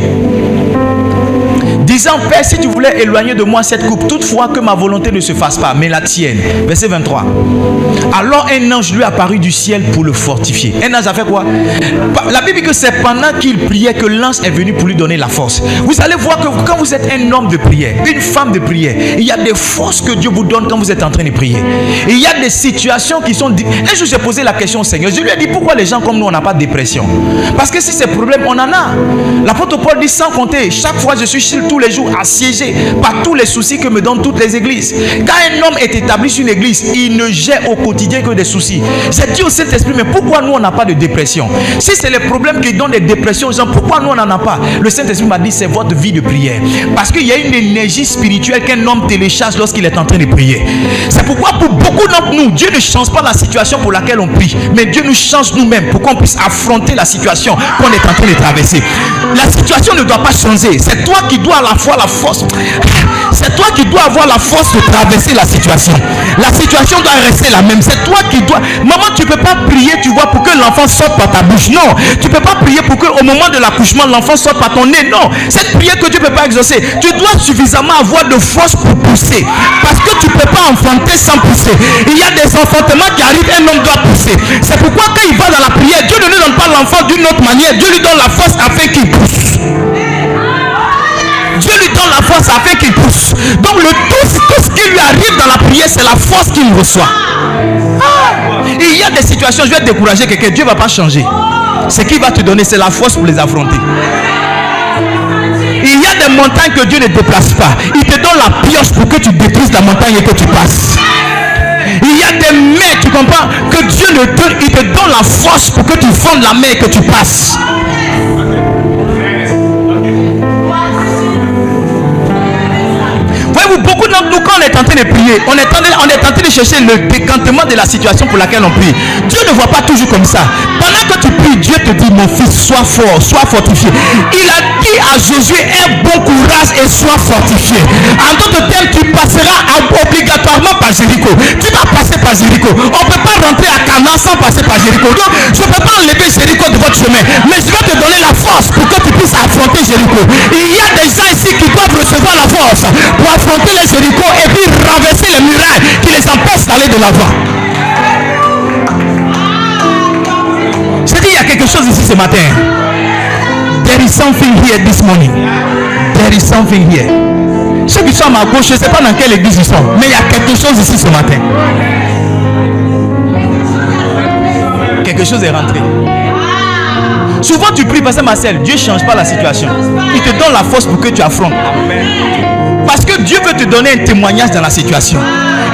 Disant, Père, si tu voulais éloigner de moi cette coupe, toutefois que ma volonté ne se fasse pas, mais la tienne. Verset 23. Alors un ange lui apparut du ciel pour le fortifier. Un ange a fait quoi? La Bible dit que c'est pendant qu'il priait que l'ange est venu pour lui donner la force. Vous allez voir que quand vous êtes un homme de prière, une femme de prière, il y a des forces que Dieu vous donne quand vous êtes en train de prier. Et il y a des situations qui sont... Un jour j'ai posé la question au Seigneur. Je lui ai dit, pourquoi les gens comme nous on n'a pas de dépression? Parce que si c'est problème, on en a. L'apôtre Paul dit, sans compter, chaque fois je suis tous les jours assiégé par tous les soucis que me donnent toutes les églises. Quand un homme est établi sur une église, il ne gère au quotidien que des soucis. J'ai dit au Saint-Esprit, mais pourquoi nous on n'a pas de dépression? Si c'est les problèmes qui donnent des dépressions aux gens, pourquoi nous on n'en a pas? Le Saint-Esprit m'a dit, c'est votre vie de prière. Parce qu'il y a une énergie spirituelle qu'un homme télécharge lorsqu'il est en train de prier. C'est pourquoi pour beaucoup d'entre nous, Dieu ne change pas la situation pour laquelle on prie, mais Dieu nous change nous-mêmes pour qu'on puisse affronter la situation qu'on est en train de traverser. La situation ne doit pas changer. C'est toi qui dois à la fois la force. C'est toi qui dois avoir la force de traverser la situation. La situation doit rester la même. C'est toi qui dois. Maman, tu ne peux pas prier, tu vois, pour que l'enfant sorte par ta bouche. Non. Tu ne peux pas prier pour qu'au moment de l'accouchement, l'enfant sorte par ton nez. Non. Cette prière que tu ne peux pas exaucer. Tu dois suffisamment avoir de force pour pousser. Parce que tu ne peux pas enfanter sans pousser. Il y a des enfantements qui arrivent, un homme doit pousser. C'est pourquoi quand il va dans la prière, Dieu ne lui donne pas l'enfant d'une autre manière. Dieu lui donne la force afin qu'il pousse. Dieu lui donne la force afin qu'il pousse. Donc tout ce qui lui arrive dans la prière, c'est la force qu'il reçoit. Il y a des situations, je vais te décourager quelqu'un, Dieu ne va pas changer. Ce qu'il va te donner, c'est la force pour les affronter. Il y a des montagnes que Dieu ne déplace pas. Il te donne la pioche pour que tu détruises la montagne et que tu passes. Il y a des mers, tu comprends, que Dieu ne donne, il te donne la force pour que tu fondes la mer et que tu passes. Voyez-vous, beaucoup d'entre nous, quand on est en train de prier, on est en train de chercher le décantement de la situation pour laquelle on prie. Dieu ne voit pas toujours comme ça. Pendant que tu pries, Dieu te dit, mon fils, sois fort, sois fortifié. Il a dit à Josué, aie bon courage et sois fortifié. En d'autres termes, tu passeras obligatoirement par Jéricho. Tu vas passer par Jéricho. On ne peut pas rentrer à Canaan sans passer par Jéricho. Donc, je ne peux pas enlever Jéricho de votre chemin. Mais je vais te donner la force pour que tu puisses affronter Jéricho. Il y a des gens ici qui doivent recevoir la force pour affronter les Jéricho et puis renverser les murailles qui les empêchent d'aller de l'avant. Je dis, il y a quelque chose ici ce matin. There is something here this morning. There is something here. Ceux qui sont à ma gauche, je ne sais pas dans quelle église ils sont, mais il y a quelque chose ici ce matin. Quelque chose est rentré. Souvent tu pries, Pasteur Marcel, Dieu ne change pas la situation. Il te donne la force pour que tu affrontes. Parce que Dieu veut te donner un témoignage dans la situation.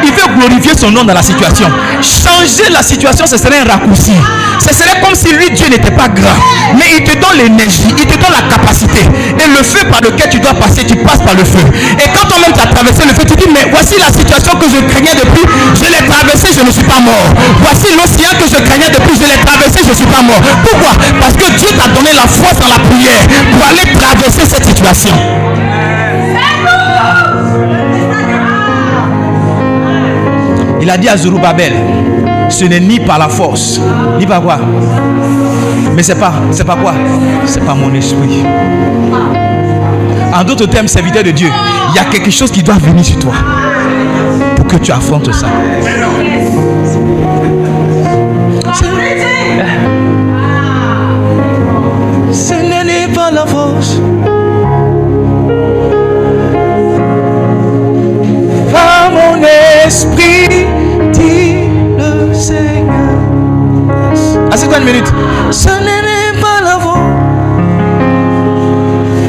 Il veut glorifier son nom dans la situation. Changer la situation, ce serait un raccourci. Ce serait comme si lui, Dieu n'était pas grand. Mais il te donne l'énergie, il te donne la capacité. Et le feu par lequel tu dois passer, tu passes par le feu. Et quand toi-même tu as traversé le feu, tu dis, mais voici la situation que je craignais depuis, je l'ai traversée, je ne suis pas mort. Voici l'océan que je craignais depuis, je l'ai traversé, je ne suis pas mort. Pourquoi? Parce que Dieu t'a donné la force dans la prière pour aller traverser cette situation. Il a dit à Zorobabel, ce n'est ni par la force, ni par quoi. Mais c'est pas quoi? C'est pas mon esprit. En d'autres termes, serviteur de Dieu, il y a quelque chose qui doit venir sur toi pour que tu affrontes ça. Ce n'est pas la force. Par mon esprit, dit le Seigneur. Assieds-toi une minute. Ce n'est pas la voix,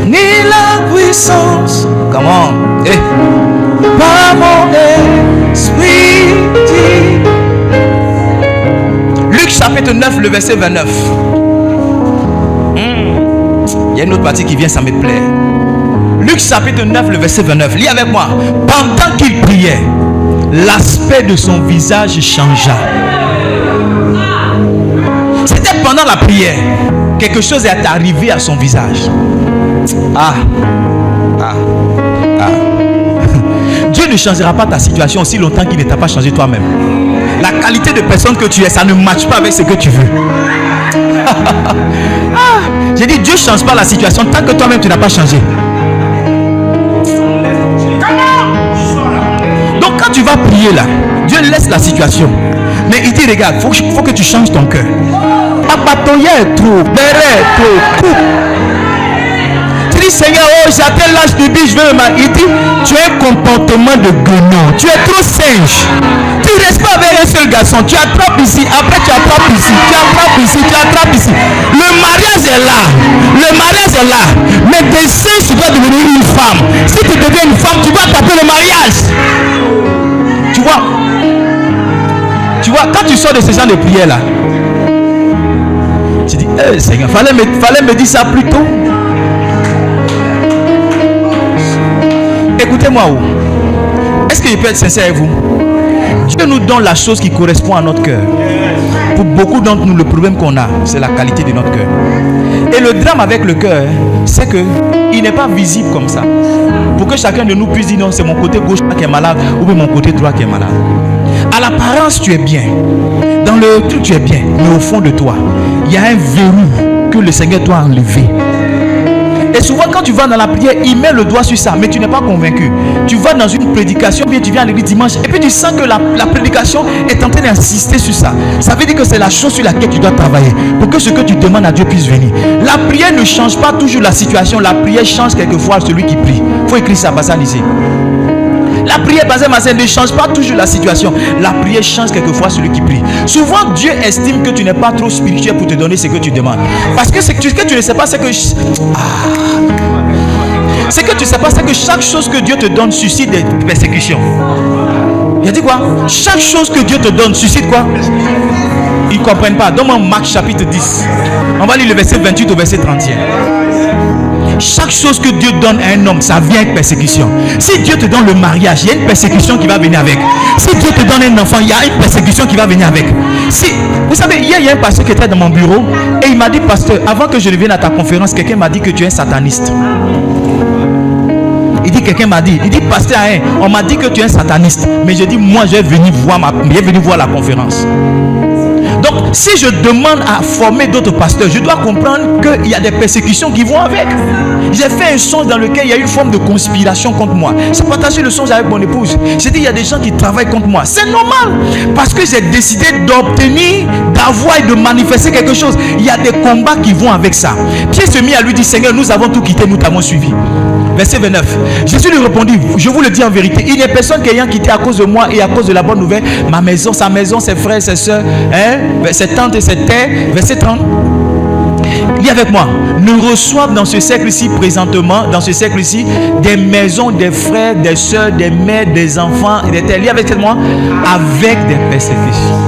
ni la puissance. Comment? Par mon esprit, dit. Luc chapitre 9, le verset 29. Il y a une autre partie qui vient, ça me plaît. Luc chapitre 9, le verset 29. Lis avec moi. Pendant qu'il priait, l'aspect de son visage changea. C'était pendant la prière. Quelque chose est arrivé à son visage. Dieu ne changera pas ta situation aussi longtemps qu'il ne t'a pas changé toi-même. La qualité de personne que tu es, ça ne matche pas avec ce que tu veux. J'ai dit, Dieu ne change pas la situation tant que toi-même tu n'as pas changé. Donc quand tu vas prier là, Dieu laisse la situation. Mais il dit, regarde, il faut que tu changes ton cœur. Abatoya est trop, béret trop, coupe. Tu dis, Seigneur, oh, j'attends l'âge du biche, je veux me. Il dit, tu as un comportement de guenon. Tu es trop singe. Tu ne restes pas avec un seul garçon. Tu attrapes ici, après tu attrapes ici, tu attrapes ici, tu attrapes ici. Le mariage est là. Le mariage est là. Mais des singes, tu dois devenir une femme. Si tu deviens une femme, tu dois taper le mariage. Tu vois, quand tu sors de ce genre de prière là, tu dis, Seigneur, fallait me dire ça plus tôt. Écoutez-moi. Est-ce que je peux être sincère avec vous? Dieu nous donne la chose qui correspond à notre cœur. Pour beaucoup d'entre nous, le problème qu'on a, c'est la qualité de notre cœur. Et le drame avec le cœur, c'est qu'il n'est pas visible comme ça. Pour que chacun de nous puisse dire non, c'est mon côté gauche qui est malade ou bien mon côté droit qui est malade. À l'apparence, tu es bien. Dans le truc, tu es bien. Mais au fond de toi, il y a un verrou que le Seigneur doit enlever. Et souvent, quand tu vas dans la prière, il met le doigt sur ça, mais tu n'es pas convaincu. Tu vas dans une prédication, bien tu viens à l'église dimanche, et puis tu sens que la prédication est en train d'insister sur ça. Ça veut dire que c'est la chose sur laquelle tu dois travailler pour que ce que tu demandes à Dieu puisse venir. La prière ne change pas toujours la situation. La prière change quelquefois celui qui prie. Il faut écrire ça, Bassan ici. La prière ne change pas toujours la situation. La prière change quelquefois celui qui prie. Souvent, Dieu estime que tu n'es pas trop spirituel pour te donner ce que tu demandes. Parce que ce que tu ne sais pas, c'est que... C'est que tu ne sais pas, c'est que chaque chose que Dieu te donne suscite des persécutions. Il a dit quoi? Chaque chose que Dieu te donne suscite quoi? Ils ne comprennent pas. Donne-moi Marc chapitre 10. On va lire le verset 28 au verset 31. Chaque chose que Dieu donne à un homme, ça vient avec persécution. Si Dieu te donne le mariage, il y a une persécution qui va venir avec. Si Dieu te donne un enfant, il y a une persécution qui va venir avec. Si, vous savez, hier, il y a un pasteur qui était dans mon bureau et il m'a dit, pasteur, avant que je ne vienne à ta conférence, quelqu'un m'a dit que tu es un sataniste. Il dit, quelqu'un m'a dit, pasteur, on m'a dit que tu es un sataniste. Mais je dis, moi, je vais venir voir la conférence. Donc, si je demande à former d'autres pasteurs, je dois comprendre qu'il y a des persécutions qui vont avec. J'ai fait un songe dans lequel il y a une forme de conspiration contre moi. J'ai partagé le songe avec mon épouse. J'ai dit, il y a des gens qui travaillent contre moi. C'est normal. Parce que j'ai décidé d'obtenir, d'avoir et de manifester quelque chose. Il y a des combats qui vont avec ça. Pierre se mit à lui dire, Seigneur, nous avons tout quitté, nous t'avons suivi. Verset 29. Jésus lui répondit, je vous le dis en vérité, il n'y a personne qui ayant quitté à cause de moi et à cause de la bonne nouvelle, ma maison, sa maison, ses frères, ses soeurs, ses tantes et ses terres. Verset 30. Lis avec moi. Ne reçoivent dans ce siècle-ci présentement, dans ce siècle-ci, des maisons, des frères, des soeurs, des mères, des enfants, des terres. Lis avec moi. Avec des persécutions.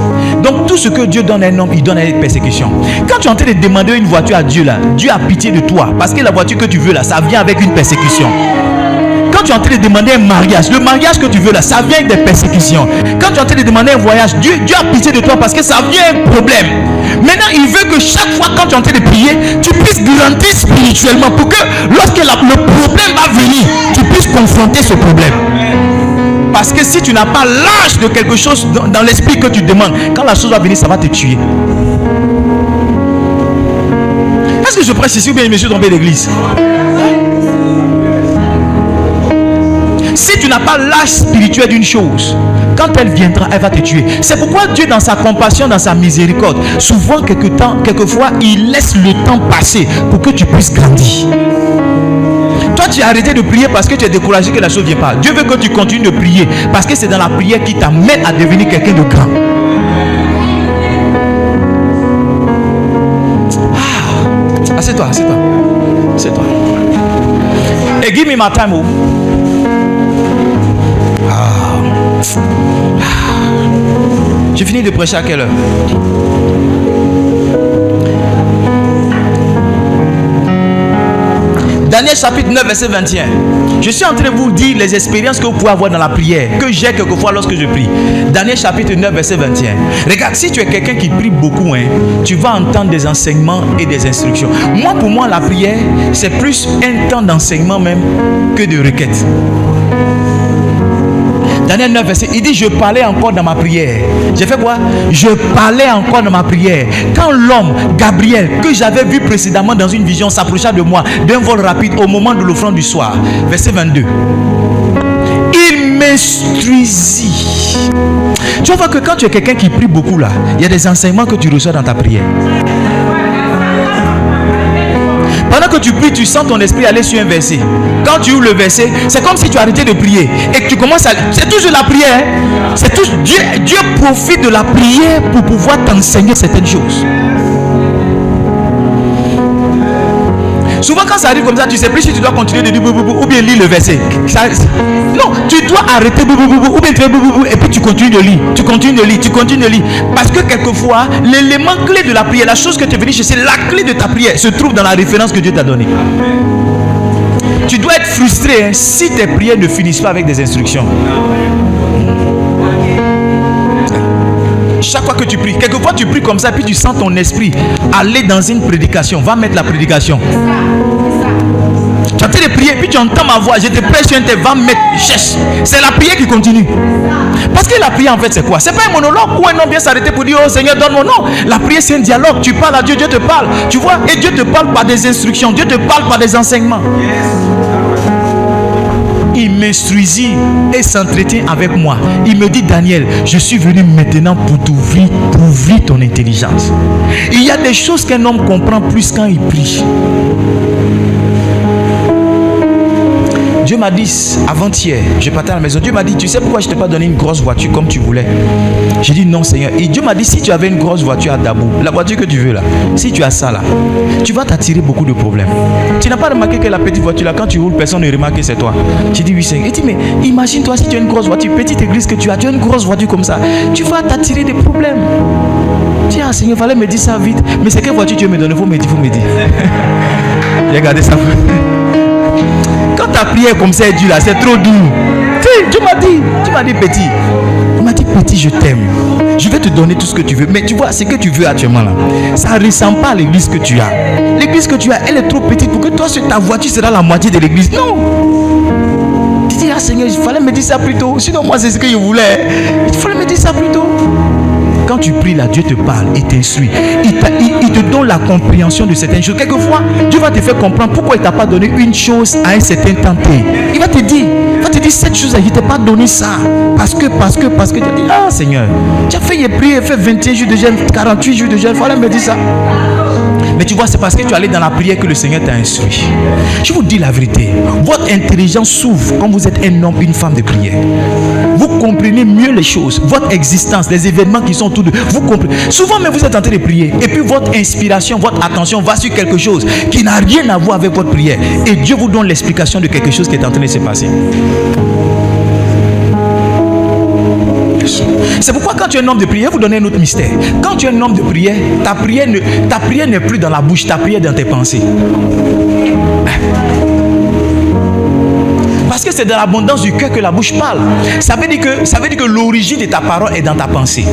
Donc tout ce que Dieu donne à un homme, il donne à des persécutions. Quand tu es en train de demander une voiture à Dieu là, Dieu a pitié de toi. Parce que la voiture que tu veux là, ça vient avec une persécution. Quand tu es en train de demander un mariage, le mariage que tu veux là, ça vient avec des persécutions. Quand tu es en train de demander un voyage, Dieu a pitié de toi parce que ça vient un problème. Maintenant, il veut que chaque fois quand tu es en train de prier, tu puisses grandir spirituellement pour que lorsque le problème va venir, tu puisses confronter ce problème. Parce que si tu n'as pas l'âge de quelque chose dans l'esprit que tu demandes, quand la chose va venir, ça va te tuer. Est-ce que je prêche ici ou bien je me suis trompé d'église? Si tu n'as pas l'âge spirituel d'une chose, quand elle viendra, elle va te tuer. C'est pourquoi Dieu, dans sa compassion, dans sa miséricorde, souvent, quelquefois, il laisse le temps passer pour que tu puisses grandir. Toi, tu as arrêté de prier parce que tu es découragé que la chose ne vient pas. Dieu veut que tu continues de prier parce que c'est dans la prière qui t'amène à devenir quelqu'un de grand. Assieds-toi, assieds-toi. Assieds-toi. Et give me my time. J'ai fini de prêcher à quelle heure? Daniel chapitre 9 verset 21. Je suis en train de vous dire les expériences que vous pouvez avoir dans la prière, que j'ai quelquefois lorsque je prie. Daniel chapitre 9 verset 21. Regarde, si tu es quelqu'un qui prie beaucoup, tu vas entendre des enseignements et des instructions. Pour moi, la prière, c'est plus un temps d'enseignement même que de requête. Daniel 9 verset, il dit, je parlais encore dans ma prière. J'ai fait quoi? Je parlais encore dans ma prière. Quand l'homme, Gabriel, que j'avais vu précédemment dans une vision, s'approcha de moi d'un vol rapide au moment de l'offrande du soir. Verset 22. Il m'instruisit. Tu vois que quand tu es quelqu'un qui prie beaucoup là, il y a des enseignements que tu reçois dans ta prière. Pendant que tu pries, tu sens ton esprit aller sur un verset. Quand tu ouvres le verset, c'est comme si tu arrêtais de prier et que tu commences à... C'est toujours la prière. C'est toujours... Dieu profite de la prière pour pouvoir t'enseigner certaines choses. Souvent quand ça arrive comme ça, tu sais plus si tu dois continuer de dire ou bien lire le verset. Non, tu dois arrêter ou bien tu fais et puis tu continues de lire. Tu continues de lire, tu continues de lire. Parce que quelquefois, l'élément clé de la prière, la chose que tu es venu chercher, la clé de ta prière se trouve dans la référence que Dieu t'a donnée. Tu dois être frustré si tes prières ne finissent pas avec des instructions. Chaque fois que tu pries, quelquefois tu pries comme ça, puis tu sens ton esprit aller dans une prédication. Va mettre la prédication. Tu es en train de prier, puis tu entends ma voix. Je te prêche sur un thème, va mettre, cherche. C'est la prière qui continue. Parce que la prière en fait c'est quoi? C'est pas un monologue où un homme vient s'arrêter pour dire oh Seigneur donne-moi. Non, la prière c'est un dialogue. Tu parles à Dieu, Dieu te parle. Tu vois, et Dieu te parle par des instructions. Dieu te parle par des enseignements. Il m'instruisit et s'entretient avec moi. Il me dit Daniel, je suis venu maintenant pour t'ouvrir, pour ouvrir ton intelligence. Il y a des choses qu'un homme comprend plus quand il prie. Dieu m'a dit avant-hier, je partais à la maison, Dieu m'a dit, tu sais pourquoi je ne t'ai pas donné une grosse voiture comme tu voulais? J'ai dit non Seigneur. Et Dieu m'a dit, si tu avais une grosse voiture à Dabou, la voiture que tu veux là, si tu as ça là, tu vas t'attirer beaucoup de problèmes. Tu n'as pas remarqué que la petite voiture là, quand tu roules, personne ne remarque que c'est toi. J'ai dit oui Seigneur. Il dit mais imagine-toi si tu as une grosse voiture, petite église que tu as une grosse voiture comme ça, tu vas t'attirer des problèmes. Tiens Seigneur, il fallait me dire ça vite. Mais c'est quelle voiture tu veux me donner? Faut me dire. J'ai regardé ça. Quand ta prière comme ça est dure là, c'est trop doux. Tu m'as dit petit. Il m'a dit petit, je t'aime. Je vais te donner tout ce que tu veux. Mais tu vois, ce que tu veux actuellement là, ça ne ressemble pas à l'église que tu as. L'église que tu as, elle est trop petite pour que toi, sur ta voiture, sera la moitié de l'église. Non. Tu dis, ah Seigneur, il fallait me dire ça plus tôt. Sinon, moi, c'est ce que je voulais. Il fallait me dire ça plus tôt. Quand tu pries là, Dieu te parle et t'instruit. Il te donne la compréhension de certaines choses. Quelquefois, Dieu va te faire comprendre pourquoi il ne t'a pas donné une chose à un certain temps. Il va te dire, cette chose, il ne t'a pas donné ça. Parce que tu as dit, ah Seigneur, tu as fait les prières, fait 21 jours de jeûne, 48 jours de jeûne, il fallait me dire ça. Mais tu vois, c'est parce que tu es allé dans la prière que le Seigneur t'a instruit. Je vous dis la vérité. Votre intelligence s'ouvre quand vous êtes un homme, une femme de prière. Vous comprenez mieux les choses. Votre existence, les événements qui sont autour de vous. Comprenez. Souvent, même vous êtes en train de prier. Et puis votre inspiration, votre attention va sur quelque chose qui n'a rien à voir avec votre prière. Et Dieu vous donne l'explication de quelque chose qui est en train de se passer. C'est pourquoi quand tu es un homme de prière, vous donnez un autre mystère. Quand tu es un homme de prière, ta prière n'est plus dans la bouche, ta prière est dans tes pensées. Parce que c'est dans l'abondance du cœur que la bouche parle. Ça veut dire que l'origine de ta parole est dans ta pensée.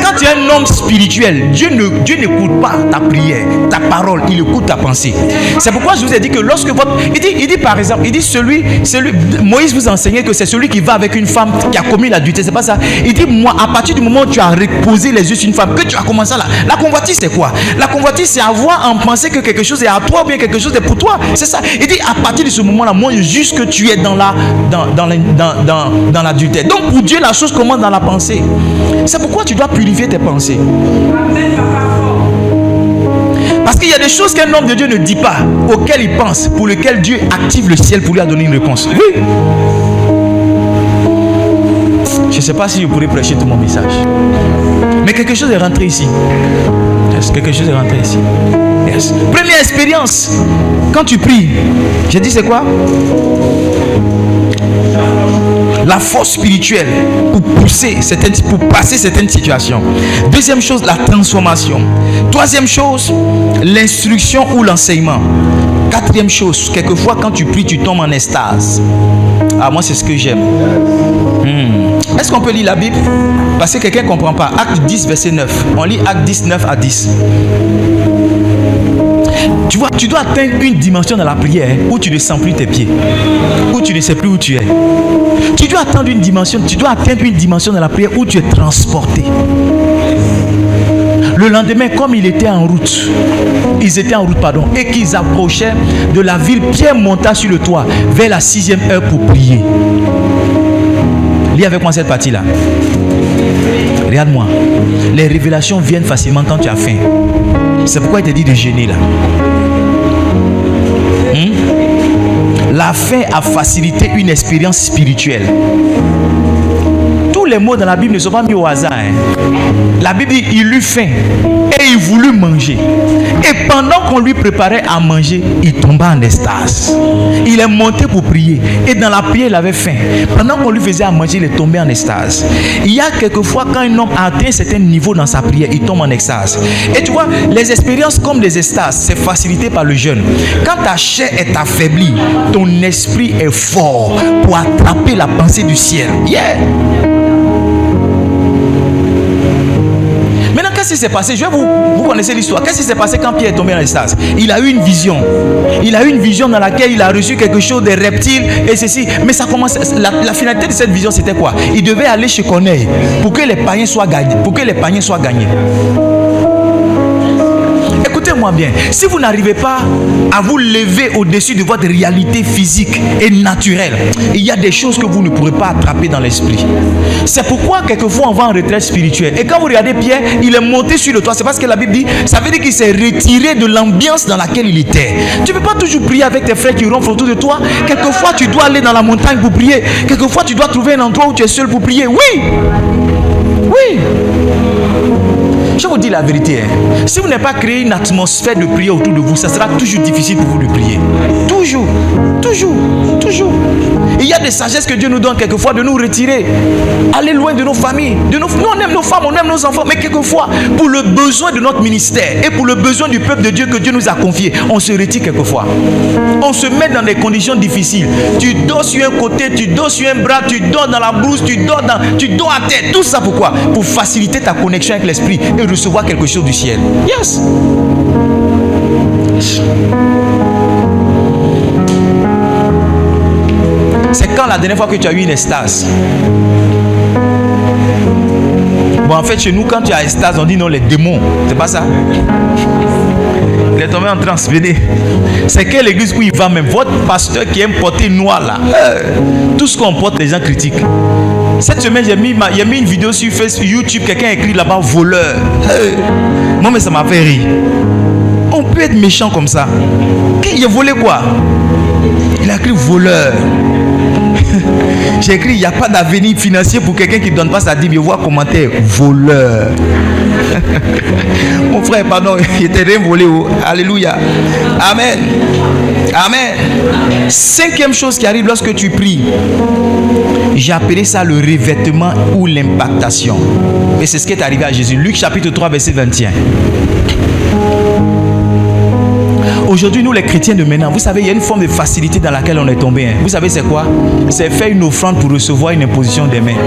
Quand tu es un homme spirituel, Dieu n'écoute pas ta prière, ta parole, il écoute ta pensée. C'est pourquoi je vous ai dit que lorsque il dit par exemple, Moïse vous enseignait que c'est celui qui va avec une femme qui a commis l'adultère, c'est pas ça. Il dit moi, à partir du moment où tu as reposé les yeux sur une femme, que tu as commencé là, la convoitise c'est quoi? La convoitise c'est avoir en pensée que quelque chose est à toi ou bien quelque chose est pour toi. C'est ça. Il dit à partir de ce moment-là, moi je juge que tu es dans l'adultère. Donc pour Dieu la chose commence dans la pensée. C'est pourquoi tu dois purifier tes pensées. Parce qu'il y a des choses qu'un homme de Dieu ne dit pas, auxquelles il pense, pour lesquelles Dieu active le ciel pour lui donner une réponse. Oui. Je ne sais pas si je pourrais prêcher tout mon message. Mais quelque chose est rentré ici. Yes, quelque chose est rentré ici. Yes. Première expérience, quand tu pries, j'ai dit c'est quoi? La force spirituelle pour passer certaines situations. Deuxième chose, la transformation. Troisième chose, l'instruction ou l'enseignement. Quatrième chose, quelquefois quand tu pries, tu tombes en extase. Ah, moi c'est ce que j'aime. Est-ce qu'on peut lire la Bible? Parce que quelqu'un ne comprend pas. Acte 10, verset 9. On lit Acte 10, 9 à 10. Tu vois, tu dois atteindre une dimension dans la prière où tu ne sens plus tes pieds, où tu ne sais plus où tu es. Tu dois atteindre une dimension dans la prière où tu es transporté. Le lendemain, comme ils étaient en route, et qu'ils approchaient de la ville, Pierre monta sur le toit vers la 6e heure pour prier. Lis avec moi cette partie-là. Regarde-moi. Les révélations viennent facilement quand tu as faim. C'est pourquoi il te dit de jeûner là. La faim a facilité une expérience spirituelle. Tous les mots dans la Bible ne sont pas mis au hasard. La Bible dit il eut faim et il voulut manger. Et pendant qu'on lui préparait à manger, il tomba en extase. Il est monté pour prier. Et dans la prière, il avait faim. Pendant qu'on lui faisait à manger, il est tombé en extase. Il y a quelquefois, quand un homme a atteint un certain niveau dans sa prière, il tombe en extase. Et tu vois, les expériences comme des extases, c'est facilité par le jeûne. Quand ta chair est affaiblie, ton esprit est fort pour attraper la pensée du ciel. Yeah! Maintenant, qu'est-ce qui s'est passé? Vous connaissez l'histoire. Qu'est-ce qui s'est passé quand Pierre est tombé dans l'extase? Il a eu une vision. Il a eu une vision dans laquelle il a reçu quelque chose, des reptiles et ceci. Mais ça commence. La finalité de cette vision, c'était quoi? Il devait aller chez Corneille pour que les païens soient gagnés. Écoutez-moi bien, si vous n'arrivez pas à vous lever au-dessus de votre réalité physique et naturelle, il y a des choses que vous ne pourrez pas attraper dans l'esprit. C'est pourquoi quelquefois on va en retraite spirituelle. Et quand vous regardez Pierre, il est monté sur le toit. C'est parce que la Bible dit, ça veut dire qu'il s'est retiré de l'ambiance dans laquelle il était. Tu ne peux pas toujours prier avec tes frères qui ronflent autour de toi. Quelquefois tu dois aller dans la montagne pour prier. Quelquefois tu dois trouver un endroit où tu es seul pour prier. Oui. Je vous dis la vérité. Si vous n'avez pas créé une atmosphère de prière autour de vous, ça sera toujours difficile pour vous de prier. Toujours. Il y a des sagesses que Dieu nous donne quelquefois de nous retirer. Aller loin de nos familles. Nous, on aime nos femmes, on aime nos enfants. Mais quelquefois, pour le besoin de notre ministère et pour le besoin du peuple de Dieu que Dieu nous a confié, on se retire quelquefois. On se met dans des conditions difficiles. Tu dors sur un côté, tu dors sur un bras, tu dors dans la brousse, tu dors à terre. Tout ça pourquoi? Pour faciliter ta connexion avec l'esprit et recevoir quelque chose du ciel. Yes. C'est quand la dernière fois que tu as eu une extase? Bon, en fait, chez nous, quand tu as extase, on dit non, les démons. C'est pas ça? Il est tombé en transe. Venez. C'est quelle église où il va même? Votre pasteur qui aime porter noir là. Tout ce qu'on porte, les gens critiquent. Cette semaine, j'ai mis une vidéo sur Facebook, YouTube. Quelqu'un a écrit là-bas voleur. Moi, mais ça m'a fait rire. On peut être méchant comme ça. Il a volé quoi? Il a écrit voleur. J'ai écrit, il n'y a pas d'avenir financier pour quelqu'un qui ne donne pas sa dîme. Je vois commentaire, voleur. Mon frère, pardon, il n'était rien volé. Alléluia. Amen. Amen. Cinquième chose qui arrive lorsque tu pries, j'ai appelé ça le revêtement ou l'impactation. Et c'est ce qui est arrivé à Jésus. Luc chapitre 3, verset 21. Aujourd'hui, nous les chrétiens de maintenant, vous savez, il y a une forme de facilité dans laquelle on est tombé. Vous savez c'est quoi? C'est faire une offrande pour recevoir une imposition des mains.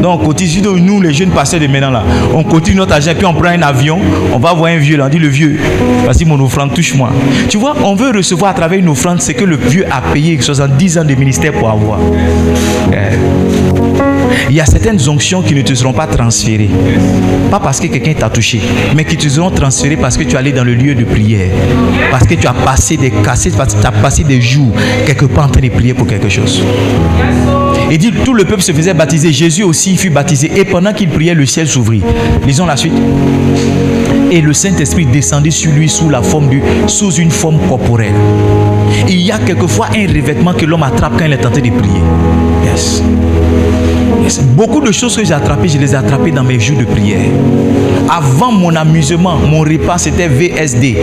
Donc on continue, nous les jeunes pasteurs de maintenant là, on continue notre argent, puis on prend un avion, on va voir un vieux là, on dit le vieux, vas-y mon offrande, touche-moi. Tu vois, on veut recevoir à travers une offrande ce que le vieux a payé 70 ans de ministère pour avoir. Il y a certaines onctions qui ne te seront pas transférées. Pas parce que quelqu'un t'a touché, mais qui te seront transférées parce que tu es allé dans le lieu de prière. Parce que tu as passé des cassettes, parce que tu as passé des jours quelque part en train de prier pour quelque chose. Il dit tout le peuple se faisait baptiser. Jésus aussi fut baptisé. Et pendant qu'il priait, le ciel s'ouvrit. Lisons la suite. Et le Saint-Esprit descendit sur lui sous une forme corporelle. Il y a quelquefois un revêtement que l'homme attrape quand il est tenté de prier. Yes. Beaucoup de choses que j'ai attrapées, je les ai attrapées dans mes jours de prière. Avant mon amusement, mon repas c'était VSD.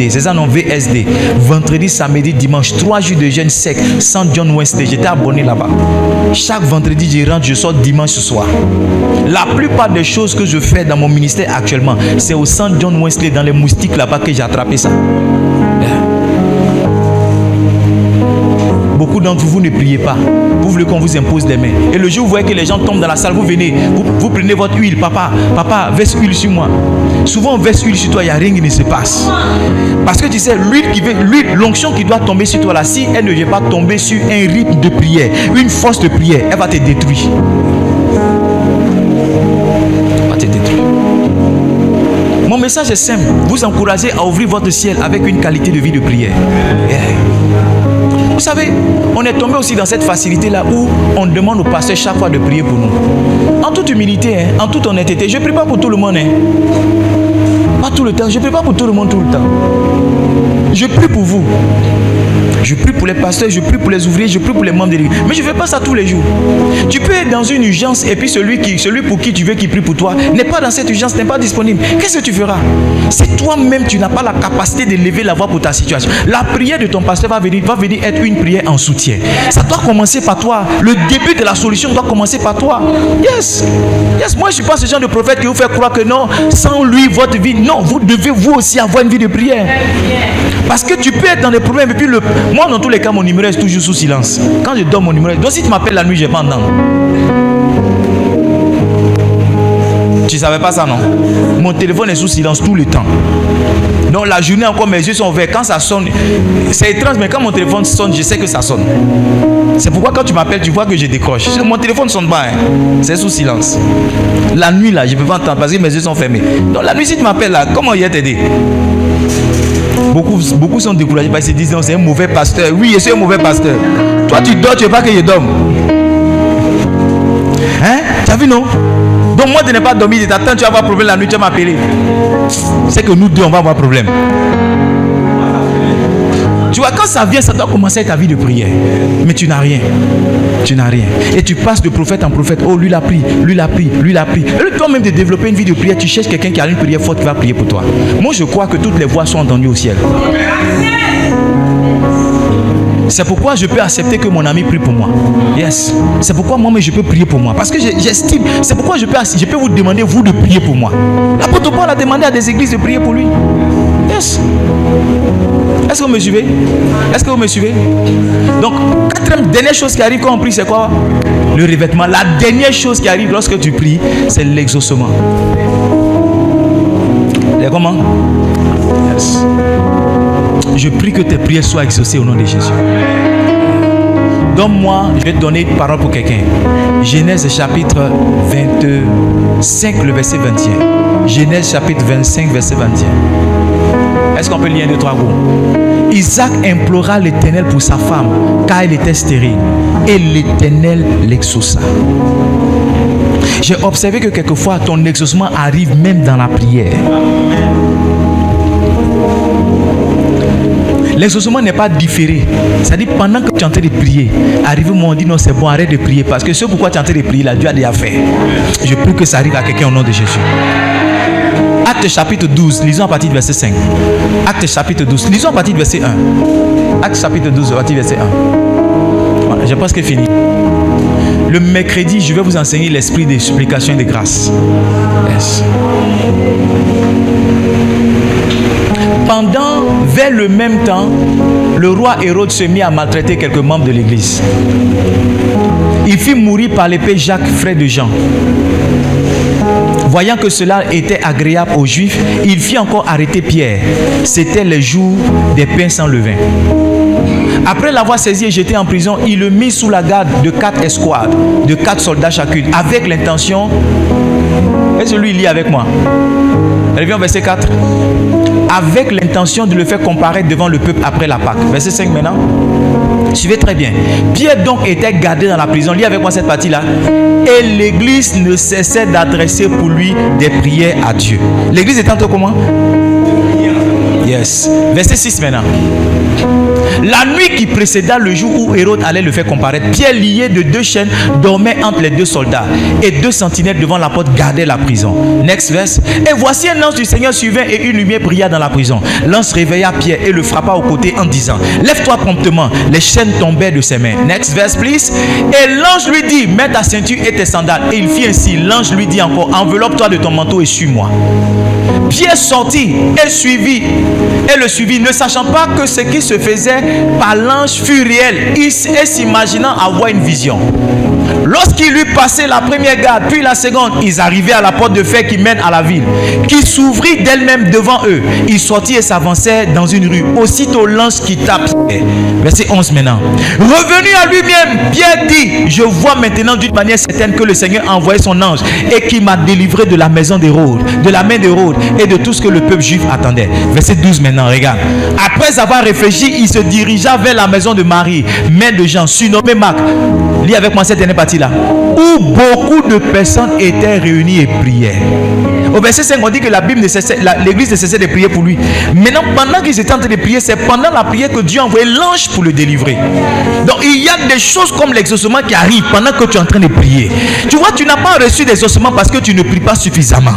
C'est ça non, VSD. Vendredi, samedi, dimanche, 3 jours de jeûne sec sans John Wesley. J'étais abonné là-bas. Chaque vendredi, je rentre, je sors dimanche soir. La plupart des choses que je fais dans mon ministère actuellement, c'est au centre John Wesley, dans les moustiques là-bas que j'ai attrapé ça. Beaucoup d'entre vous ne priez pas. Vous voulez qu'on vous impose les mains. Et le jour où vous voyez que les gens tombent dans la salle, vous venez, vous prenez votre huile. Papa, verse huile sur moi. Souvent on verse huile sur toi, il n'y a rien qui ne se passe. Parce que tu sais, l'huile, l'onction qui doit tomber sur toi là, si elle ne vient pas tomber sur un rythme de prière, une force de prière, elle va te détruire. Mon message est simple. Vous encouragez à ouvrir votre ciel avec une qualité de vie de prière. Yeah. Vous savez, on est tombé aussi dans cette facilité-là où on demande au pasteur chaque fois de prier pour nous. En toute humilité, en toute honnêteté, je ne prie pas pour tout le monde. Pas tout le temps, je ne prie pas pour tout le monde tout le temps. Je prie pour vous. Je prie pour les pasteurs, je prie pour les ouvriers, je prie pour les membres de l'église. Mais je ne fais pas ça tous les jours. Tu peux être dans une urgence et puis celui pour qui tu veux qu'il prie pour toi n'est pas dans cette urgence, n'est pas disponible. Qu'est-ce que tu feras? Si toi-même tu n'as pas la capacité de lever la voix pour ta situation, la prière de ton pasteur va venir être une prière en soutien. Ça doit commencer par toi. Le début de la solution doit commencer par toi. Yes. Moi je ne suis pas ce genre de prophète qui vous fait croire que non, sans lui votre vie, non, vous devez vous aussi avoir une vie de prière. Parce que tu peux être dans des problèmes et puis moi dans tous les cas mon numéro est toujours sous silence. Quand je donne mon numéro, donc si tu m'appelles la nuit, je ne vais pas entendre. Tu ne savais pas ça, non? Mon téléphone est sous silence tout le temps. Donc la journée encore, mes yeux sont ouverts. Quand ça sonne, c'est étrange, mais quand mon téléphone sonne, je sais que ça sonne. C'est pourquoi quand tu m'appelles, tu vois que je décroche. Mon téléphone ne sonne pas, hein. C'est sous silence. La nuit, là, je ne peux pas entendre parce que mes yeux sont fermés. Donc la nuit, si tu m'appelles là, comment il va t'aider? Beaucoup sont découragés parce qu'ils se disent non, c'est un mauvais pasteur. Oui, je suis un mauvais pasteur. Toi, tu dors, tu ne veux pas que je dorme. Hein? Tu as vu, non? Donc moi de ne pas dormir, de t'attendre, tu vas avoir problème la nuit, tu vas m'appeler. C'est que nous deux, on va avoir problème. Tu vois, quand ça vient, ça doit commencer ta vie de prière. Mais tu n'as rien. Tu n'as rien. Et tu passes de prophète en prophète. Oh, lui l'a pris, lui l'a pris, lui l'a pris. Et toi-même de développer une vie de prière, tu cherches quelqu'un qui a une prière forte qui va prier pour toi. Moi, je crois que toutes les voix sont entendues au ciel. C'est pourquoi je peux accepter que mon ami prie pour moi. Yes. C'est pourquoi moi-même je peux prier pour moi. Parce que j'estime. C'est pourquoi je peux vous demander, vous, de prier pour moi. L'apôtre Paul a demandé à des églises de prier pour lui. Yes. Est-ce que vous me suivez? Est-ce que vous me suivez? Donc, dernière chose qui arrive quand on prie, c'est quoi? Le revêtement. La dernière chose qui arrive lorsque tu pries, c'est l'exaucement. Comment? Yes. Je prie que tes prières soient exaucées au nom de Jésus. Donne-moi, je vais te donner une parole pour quelqu'un. Genèse chapitre 25, le verset 21. Genèse chapitre 25, verset 21. Est-ce qu'on peut lire 1, 2, 3 gros? Isaac implora l'Éternel pour sa femme, car elle était stérile. Et l'Éternel l'exauça. J'ai observé que quelquefois ton exaucement arrive même dans la prière. L'exaucement n'est pas différé. C'est-à-dire pendant que tu es en train de prier, arrive un moment on dit non, c'est bon, arrête de prier. Parce que ce pourquoi tu es en train de prier, là, Dieu a déjà fait. Je prie que ça arrive à quelqu'un au nom de Jésus. Acte chapitre 12, lisons à partir du verset 5. Acte chapitre 12, lisons à partir du verset 1. Acte chapitre 12, à partir du verset 1. Voilà, j'ai presque fini. Le mercredi, je vais vous enseigner l'esprit des supplications et de grâce. Yes. Vers le même temps, le roi Hérode se mit à maltraiter quelques membres de l'église. Il fit mourir par l'épée Jacques, frère de Jean. Voyant que cela était agréable aux Juifs, il fit encore arrêter Pierre. C'était les jours des pains sans levain. Après l'avoir saisi et jeté en prison, il le mit sous la garde de 4 escouades, de 4 soldats chacune, avec l'intention... Est-ce que lui, il lit avec moi? Reviens au verset 4. Avec l'intention de le faire comparaître devant le peuple après la Pâque. Verset 5 maintenant. Suivez très bien. Pierre donc était gardé dans la prison. Lis avec moi cette partie-là. Et l'église ne cessait d'adresser pour lui des prières à Dieu. L'église est en train comment? Yes. Verset 6 maintenant. La nuit qui précéda le jour où Hérode allait le faire comparaître, Pierre, lié de 2 chaînes, dormait entre les 2 soldats et 2 sentinelles devant la porte gardaient la prison. Next verse. Et voici un ange du Seigneur survint et une lumière brilla dans la prison. L'ange réveilla Pierre et le frappa au côté en disant: lève-toi promptement. Les chaînes tombaient de ses mains. Next verse please. Et l'ange lui dit: mets ta ceinture et tes sandales. Et il fit ainsi. L'ange lui dit encore: enveloppe-toi de ton manteau et suis-moi. Pierre sortit et le suivit, ne sachant pas que ce qui se faisait par l'ange fut réel, et s'imaginant avoir une vision. Lorsqu'il eut passé la première garde, puis la seconde, ils arrivaient à la porte de fer qui mène à la ville, qui s'ouvrit d'elle-même devant eux. Ils sortirent et s'avancèrent dans une rue. Aussitôt l'ange quitta Pierre. Verset 11 maintenant. Revenu à lui-même, Pierre dit: je vois maintenant d'une manière certaine que le Seigneur a envoyé son ange et qui m'a délivré de la maison d'Hérode, de la main d'Hérode et de tout ce que le peuple juif attendait. Verset 12 maintenant, regarde. Après avoir réfléchi, il se dirigea vers la maison de Marie, mère de Jean, surnommée Marc. Lis avec moi cette dernière partie là, où beaucoup de personnes étaient réunies et priaient. Au verset 5, on dit que l'église ne cessait de prier pour lui. Maintenant, pendant qu'ils étaient en train de prier, c'est pendant la prière que Dieu a envoyé l'ange pour le délivrer. Donc il y a des choses comme l'exaucement qui arrivent pendant que tu es en train de prier. Tu vois, tu n'as pas reçu l'exaucement parce que tu ne pries pas suffisamment.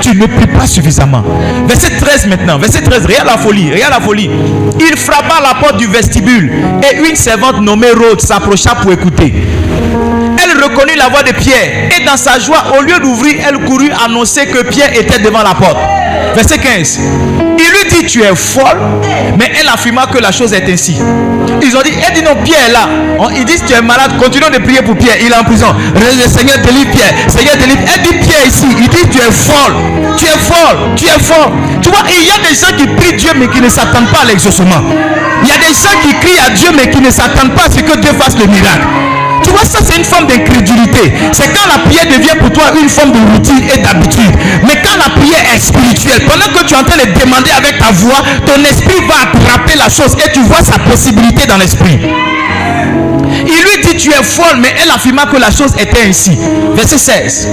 Tu ne pries pas suffisamment. Verset 13 maintenant. Verset 13, regarde la folie. Regarde la folie. Il frappa à la porte du vestibule et une servante nommée Rhode s'approcha pour écouter. Elle reconnut la voix de Pierre et dans sa joie, au lieu d'ouvrir, elle courut annoncer que Pierre était devant la porte. Verset 15. Il lui dit, tu es folle, mais elle affirma que la chose est ainsi. Ils ont dit, elle dit non, Pierre est là. Ils disent, tu es malade, continuons de prier pour Pierre, il est en prison. Le Seigneur délivre Pierre, Seigneur délivre. Elle dit Pierre ici, il dit, tu es folle, tu es folle, tu es folle. Tu vois, il y a des gens qui prient Dieu mais qui ne s'attendent pas à l'exaucement. Il y a des gens qui crient à Dieu mais qui ne s'attendent pas à ce que Dieu fasse le miracle. Tu vois, ça c'est une forme d'incrédulité. C'est quand la prière devient pour toi une forme de routine et d'habitude. Mais quand la prière est spirituelle, pendant que tu es en train de demander avec ta voix, ton esprit va attraper la chose et tu vois sa possibilité dans l'esprit. Il lui dit, tu es folle, mais elle affirma que la chose était ainsi. Verset 16.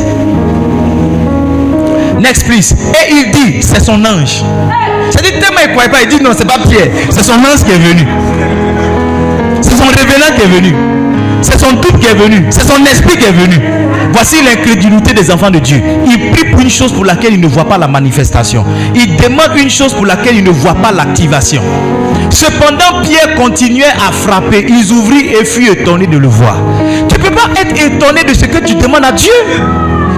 Next please. Et il dit, c'est son ange. C'est-à-dire tellement il ne croyait pas, il dit non, c'est pas Pierre, c'est son ange qui est venu. C'est son révélant qui est venu. C'est son doute qui est venu. C'est son esprit qui est venu. Voici l'incrédulité des enfants de Dieu. Ils prient pour une chose pour laquelle ils ne voient pas la manifestation. Ils demandent une chose pour laquelle ils ne voient pas l'activation. Cependant, Pierre continuait à frapper. Ils ouvrirent et furent étonnés de le voir. Tu ne peux pas être étonné de ce que tu demandes à Dieu.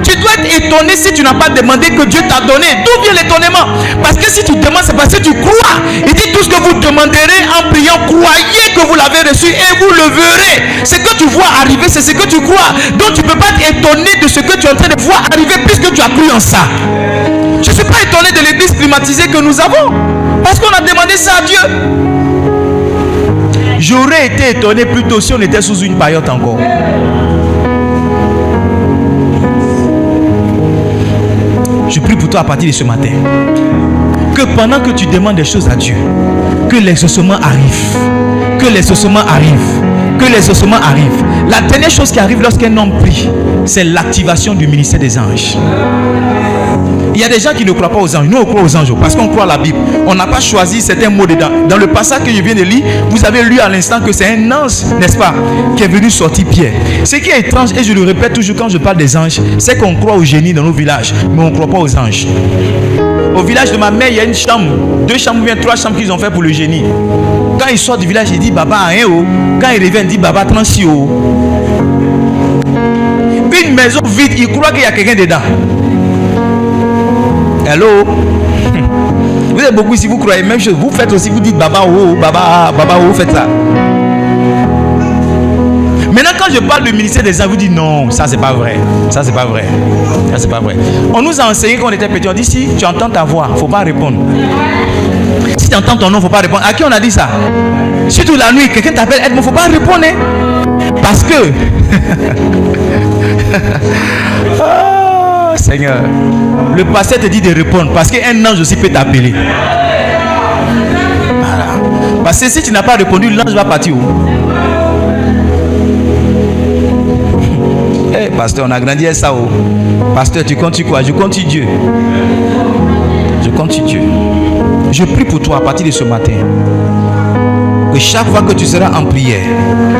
Tu dois être étonné si tu n'as pas demandé que Dieu t'a donné. D'où vient l'étonnement? Parce que si tu demandes, c'est parce que tu crois. Il dit tout ce que vous demanderez en priant, croyez que vous l'avez reçu et vous le verrez. Ce que tu vois arriver, c'est ce que tu crois. Donc tu ne peux pas être étonné de ce que tu es en train de voir arriver puisque tu as cru en ça. Je ne suis pas étonné de l'église climatisée que nous avons. Parce qu'on a demandé ça à Dieu. J'aurais été étonné plutôt si on était sous une paillote encore. Je prie pour toi à partir de ce matin. Que pendant que tu demandes des choses à Dieu, que l'exaucement arrive. Que l'exaucement arrive. Que l'exaucement arrive. La dernière chose qui arrive lorsqu'un homme prie, c'est l'activation du ministère des anges. Il y a des gens qui ne croient pas aux anges. Nous on croit aux anges parce qu'on croit à la Bible. On n'a pas choisi certains mots dedans. Dans le passage que je viens de lire, vous avez lu à l'instant que c'est un ange, n'est-ce pas, qui est venu sortir Pierre. Ce qui est étrange, et je le répète toujours quand je parle des anges, c'est qu'on croit aux génies dans nos villages, mais on ne croit pas aux anges. Au village de ma mère, il y a une chambre, 2 chambres ou bien 3 chambres qu'ils ont fait pour le génie. Quand il sort du village, il dit Baba a un haut. Quand il revient, il dit Baba 36 haut. Une maison vide, il croit qu'il y a quelqu'un dedans. Hello. Vous êtes beaucoup ici, vous croyez même chose. Vous faites aussi, vous dites Baba oh, Baba oh, faites ça. Maintenant, quand je parle du ministère des anges, vous dites non, ça c'est pas vrai. Ça c'est pas vrai. Ça c'est pas vrai. On nous a enseigné quand on était petit, on dit si tu entends ta voix, faut pas répondre. Si tu entends ton nom, faut pas répondre. À qui on a dit ça? Surtout la nuit, quelqu'un t'appelle, aide-moi, faut pas répondre. Parce que oh, Seigneur, le pasteur te dit de répondre parce qu'un ange aussi peut t'appeler. Voilà. Parce que si tu n'as pas répondu, l'ange va partir où? Hey, pasteur, on a grandi à ça. Pasteur, tu comptes quoi? Je compte Dieu. Je compte Dieu. Je prie pour toi à partir de ce matin. Que chaque fois que tu seras en prière,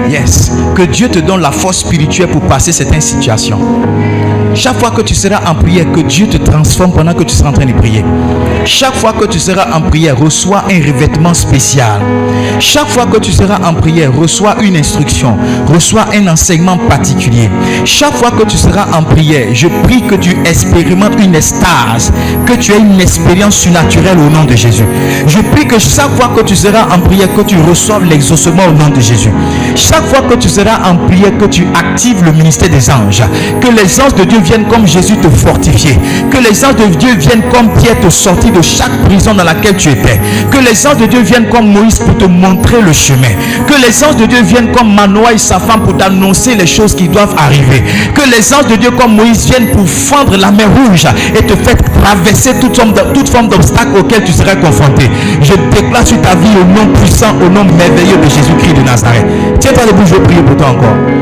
yes, que Dieu te donne la force spirituelle pour passer certaines situations. Chaque fois que tu seras en prière, que Dieu te transforme pendant que tu seras en train de prier. Chaque fois que tu seras en prière, reçois un revêtement spécial. Chaque fois que tu seras en prière, reçois une instruction, reçois un enseignement particulier. Chaque fois que tu seras en prière, je prie que tu expérimentes une extase, que tu aies une expérience surnaturelle au nom de Jésus. Je prie que chaque fois que tu seras en prière, que tu reçoives l'exaucement au nom de Jésus. Chaque fois que tu seras en prière, que tu actives le ministère des anges, que les anges de Dieu viennent comme Jésus te fortifier, que les anges de Dieu viennent comme Pierre te sortir de chaque prison dans laquelle tu étais, que les anges de Dieu viennent comme Moïse pour te montrer le chemin, que les anges de Dieu viennent comme Manoah et sa femme pour t'annoncer les choses qui doivent arriver, que les anges de Dieu comme Moïse viennent pour fendre la mer rouge et te faire traverser toute forme d'obstacle auquel tu serais confronté. Je déclare sur ta vie au nom puissant, au nom merveilleux de Jésus-Christ de Nazareth. Tiens-toi debout, je vais prier pour toi encore.